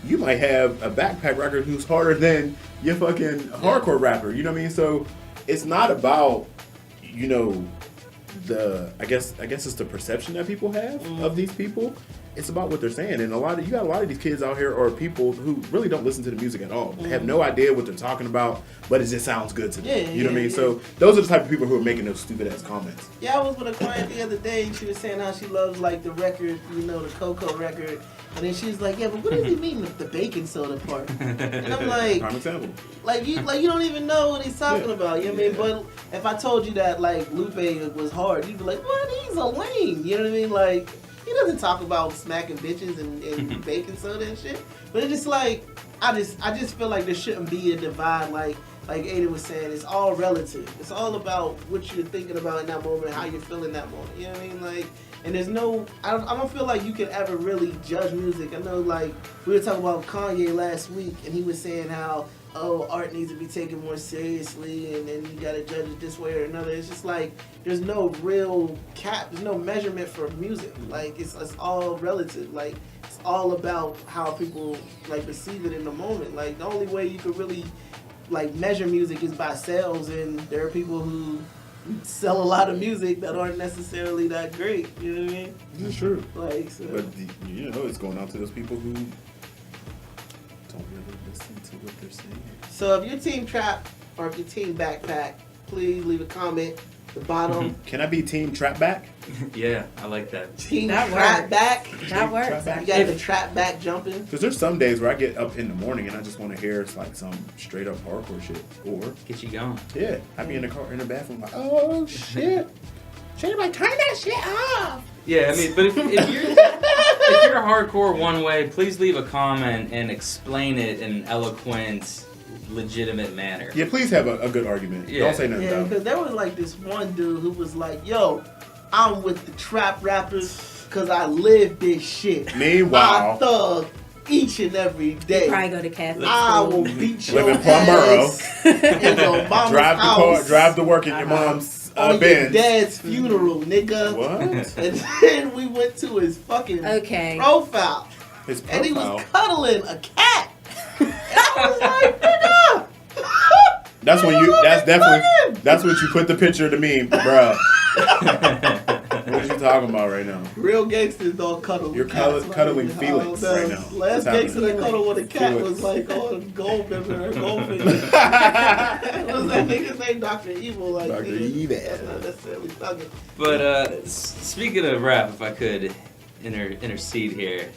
you might have a backpack rapper who's harder than your fucking hardcore rapper. You know what I mean? So it's not about I guess it's the perception that people have of these people. It's about what they're saying, and you got a lot of these kids out here or people who really don't listen to the music at all. They have no idea what they're talking about, but it just sounds good to them. You know what I mean? So those are the type of people who are making those stupid ass comments.
Yeah, I was with a client the other day, and she was saying how she loves the record, the Coco record, And then she's like, yeah, but what does he mean with the baking soda part? And I'm like,
Prime example.
like you don't even know what he's talking about. You know what I mean?
Yeah.
But if I told you that like Lupe was hard, you'd be like, what? He's a lame. You know what I mean? Like he doesn't talk about smacking bitches and baking soda and shit. But it's just like I just feel like there shouldn't be a divide. Like Aiden was saying, it's all relative. It's all about what you're thinking about in that moment, how you're feeling that moment. You know what I mean? Like. And there's no, I don't feel like you can ever really judge music. I know, like, we were talking about Kanye last week, and he was saying how, art needs to be taken more seriously, and then you gotta judge it this way or another. It's just like, there's no real there's no measurement for music. Like, it's all relative. Like, it's all about how people, like, receive it in the moment. Like, the only way you could really, like, measure music is by sales, and there are people who sell a lot of music that aren't necessarily that great. You know what I mean?
This is true.
Like, so.
But you know, it's going out to those people who don't really listen to what they're saying.
So if you're Team Trap or if you're Team Backpack, please leave a comment at the bottom.
Can I be Team Trap Back?
Yeah, I like that.
Team
That
Trap
works.
Back.
That works.
Trap back.
You got the Trap Back jumping.
Because there's some days where I get up in the morning and I just want to hear like some straight up hardcore shit. Or
Get you going.
yeah, I be in the car in the bathroom like, oh shit. Shit, like turn that shit off.
Yeah, I mean, but if you're hardcore one way, please leave a comment and explain it in an eloquent, legitimate manner.
Yeah, please have a good argument.
Yeah.
Don't say nothing
Yeah,
dumb.
because there was like this one dude who was like, yo, I'm with the trap rappers because I live this shit.
Meanwhile,
I thug each and every day.
Probably go to Catholic
I
school.
will beat your
Live in Plum
ass in your mama's
drive the
house.
car, drive to work in your mom's
on your
Benz.
dad's funeral, nigga.
What?
And then we went to his fucking
Okay.
profile,
His
and he was
profile.
cuddling a cat. And I was like, nigga.
That's when you. That's definitely. That's what you put the picture to me, bro. What are you talking about right now?
Real gangsters don't cuddle.
You're
with cats.
cuddling
Like,
Felix
the
right now.
Last
What's
gangster that cuddled with a cat
Felix.
was like on Goldfinger or Goldfinger. Was that nigga's name Dr. Evil? Like,
Dr.
nigga,
Evil.
That's not necessarily thugging.
But speaking of rap, if I could intercede here,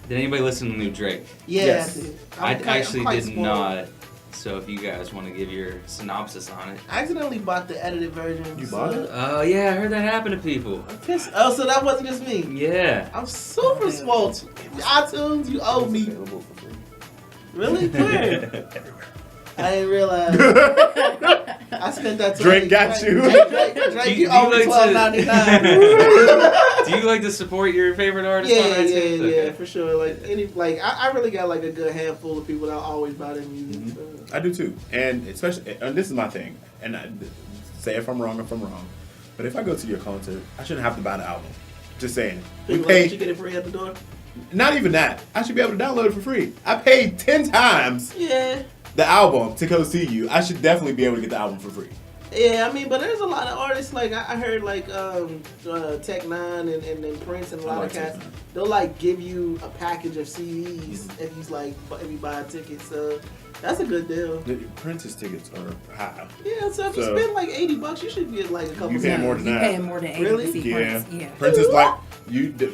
did anybody listen to the new Drake?
Yeah,
Yes.
I did.
I
I'm
actually
quite
did
spoiled.
not. So if you guys want to give your synopsis on it.
I accidentally bought the edited version.
You
so
bought it?
Oh yeah, I heard that happen to people.
I'm pissed. Oh, so that wasn't just me.
Yeah.
I'm super spoiled. iTunes, you owe me. Really? Where? I didn't realize. I spent that.
Drake got you.
Drake,
Do
you
you
owe me
like to-
$12.99.
Do you like to support your favorite artist on
Yeah,
iTunes? Okay.
yeah, for sure. Like I really got like a good handful of people that always buy their music. So.
I do too, and especially, and this is my thing. And say if I'm wrong, but if I go to your concert, I shouldn't have to buy the album. Just saying. We
People let you
pay.
get it free at the door.
Not even that. I should be able to download it for free. I paid 10 times
Yeah.
the album to go see you. I should definitely be able to get the album for free.
Yeah, I mean, but there's a lot of artists, like, I heard, like, Tech Nine and Prince and a
I
lot
like
of cats,
Tech Nine.
they'll, like, give you a package of CDs if you buy a ticket, so that's a good deal.
Prince's tickets are high.
Yeah, so if
So-
you spend, like, $80, you should get, like, a couple
You paying more than
You
that.
paying more than 80
Really?
to see
Yeah.
Prince. Yeah.
Prince is like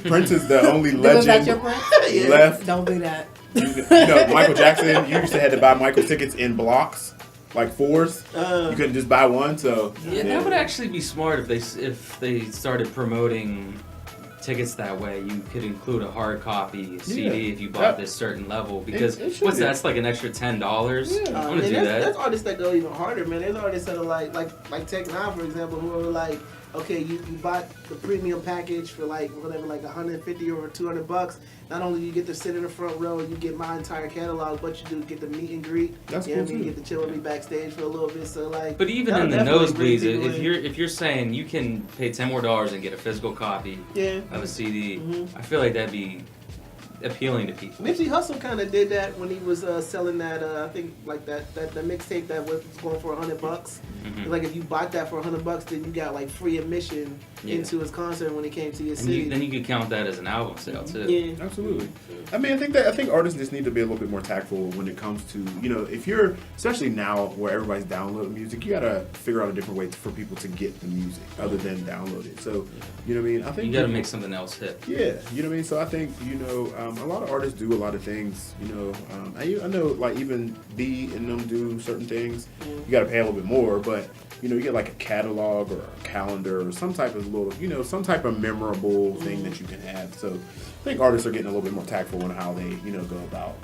Prince is the only
Was that your
legend
Prince?
Yeah.
left.
Don't do that.
You know, Michael Jackson. You used to have to buy Michael tickets in blocks, like fours. You couldn't just buy one. So
Yeah, that would actually be smart if they started promoting tickets that way. You could include a hard copy CD
Yeah.
if you bought this certain level. Because
it should
what's
be.
that? That's like an extra $10.
Yeah.
I'm gonna do
there's
that.
artists that go even harder, man. There's artists that are like Tech Nine, for example, who are like, okay, you bought the premium package for like whatever, like $150 or $200. Not only do you get to sit in the front row, you get my entire catalog, but you do get the meet and greet.
That's
you know
cool
what I mean?
too.
You get to chill with me backstage for a little bit. So like,
But even
that'll
in the
definitely bring
nosebleeds,
people in.
if you're saying you can pay $10 more and get a physical copy
Yeah.
of a CD,
Mhm.
I feel like that'd be appealing to people.
Nipsey Hussle kind of did that when he was selling that. I think like that mixtape that was going for $100.
Mhm.
Like if you bought that for $100, then you got like free admission
Yeah.
into his concert when he came to your
And
city.
then you could count that as an album sale too.
Yeah.
Absolutely. I mean, I think artists just need to be a little bit more tactful when it comes to, you know, if you're, especially now where everybody's downloading music, you gotta figure out a different way for people to get the music other than download it. So, you know what I mean? I think
You got to
people-
make something else hit.
Yeah, you know what I mean. So I think, you know, a lot of artists do a lot of things. You know, I know like even B and them do certain things. You got to pay a little bit more, but you know, you get like a catalog or a calendar or some type of little, you know, some type of memorable thing that you can have. So I think artists are getting a little bit more tactful in how they, you know, go about,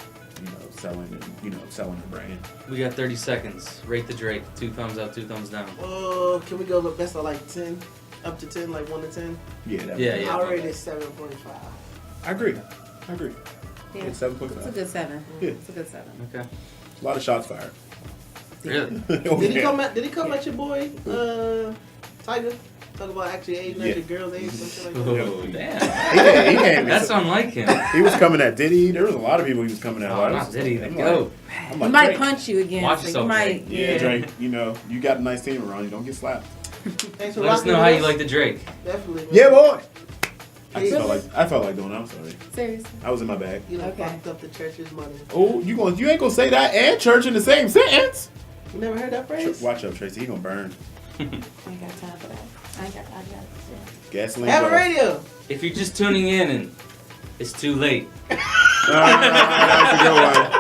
you know, selling and, you know, selling their brand.
We got 30 seconds. Rate the Drake. 2 thumbs up, 2 thumbs down.
Oh, can we go the best of like 10? Up to 10, like 1 to 10?
Yeah,
Yeah.
I'll rate it 7.5.
I agree.
Yeah.
It's 7.5.
It's a good 7.
Yeah.
It's a good 7.
Okay.
A lot of shots fired.
Really?
Oh,
Did he
yeah.
come at your boy, Tiger? Talk about actually aiding at your girl's age, some shit like that.
Oh, damn.
He came.
That's unlike him.
He was coming at Diddy. There was a lot of people he was coming at.
Oh,
Like,
not Diddy, the
I'm
goat.
I'm
He
like,
might
Drake.
punch you again.
Watch
so
yourself,
you might,
Drake.
Yeah, Drake. You know, you got a nice team around you. Don't get slapped.
Thanks for
Let us
rocking
know
with
how you like the Drake.
Definitely.
Yeah, boy. I
Really?
felt like doing that. I'm sorry.
Seriously.
I was in my bag.
You know,
Okay.
fucked up the church's money.
Oh, you ain't gonna say that and church in the same sentence.
You never heard that phrase?
Watch out, Tracy. He gonna burn.
I ain't got time for that. I got it.
Gasoline.
Have a
bro.
radio.
If you're just tuning in and it's too late.
That's a good one.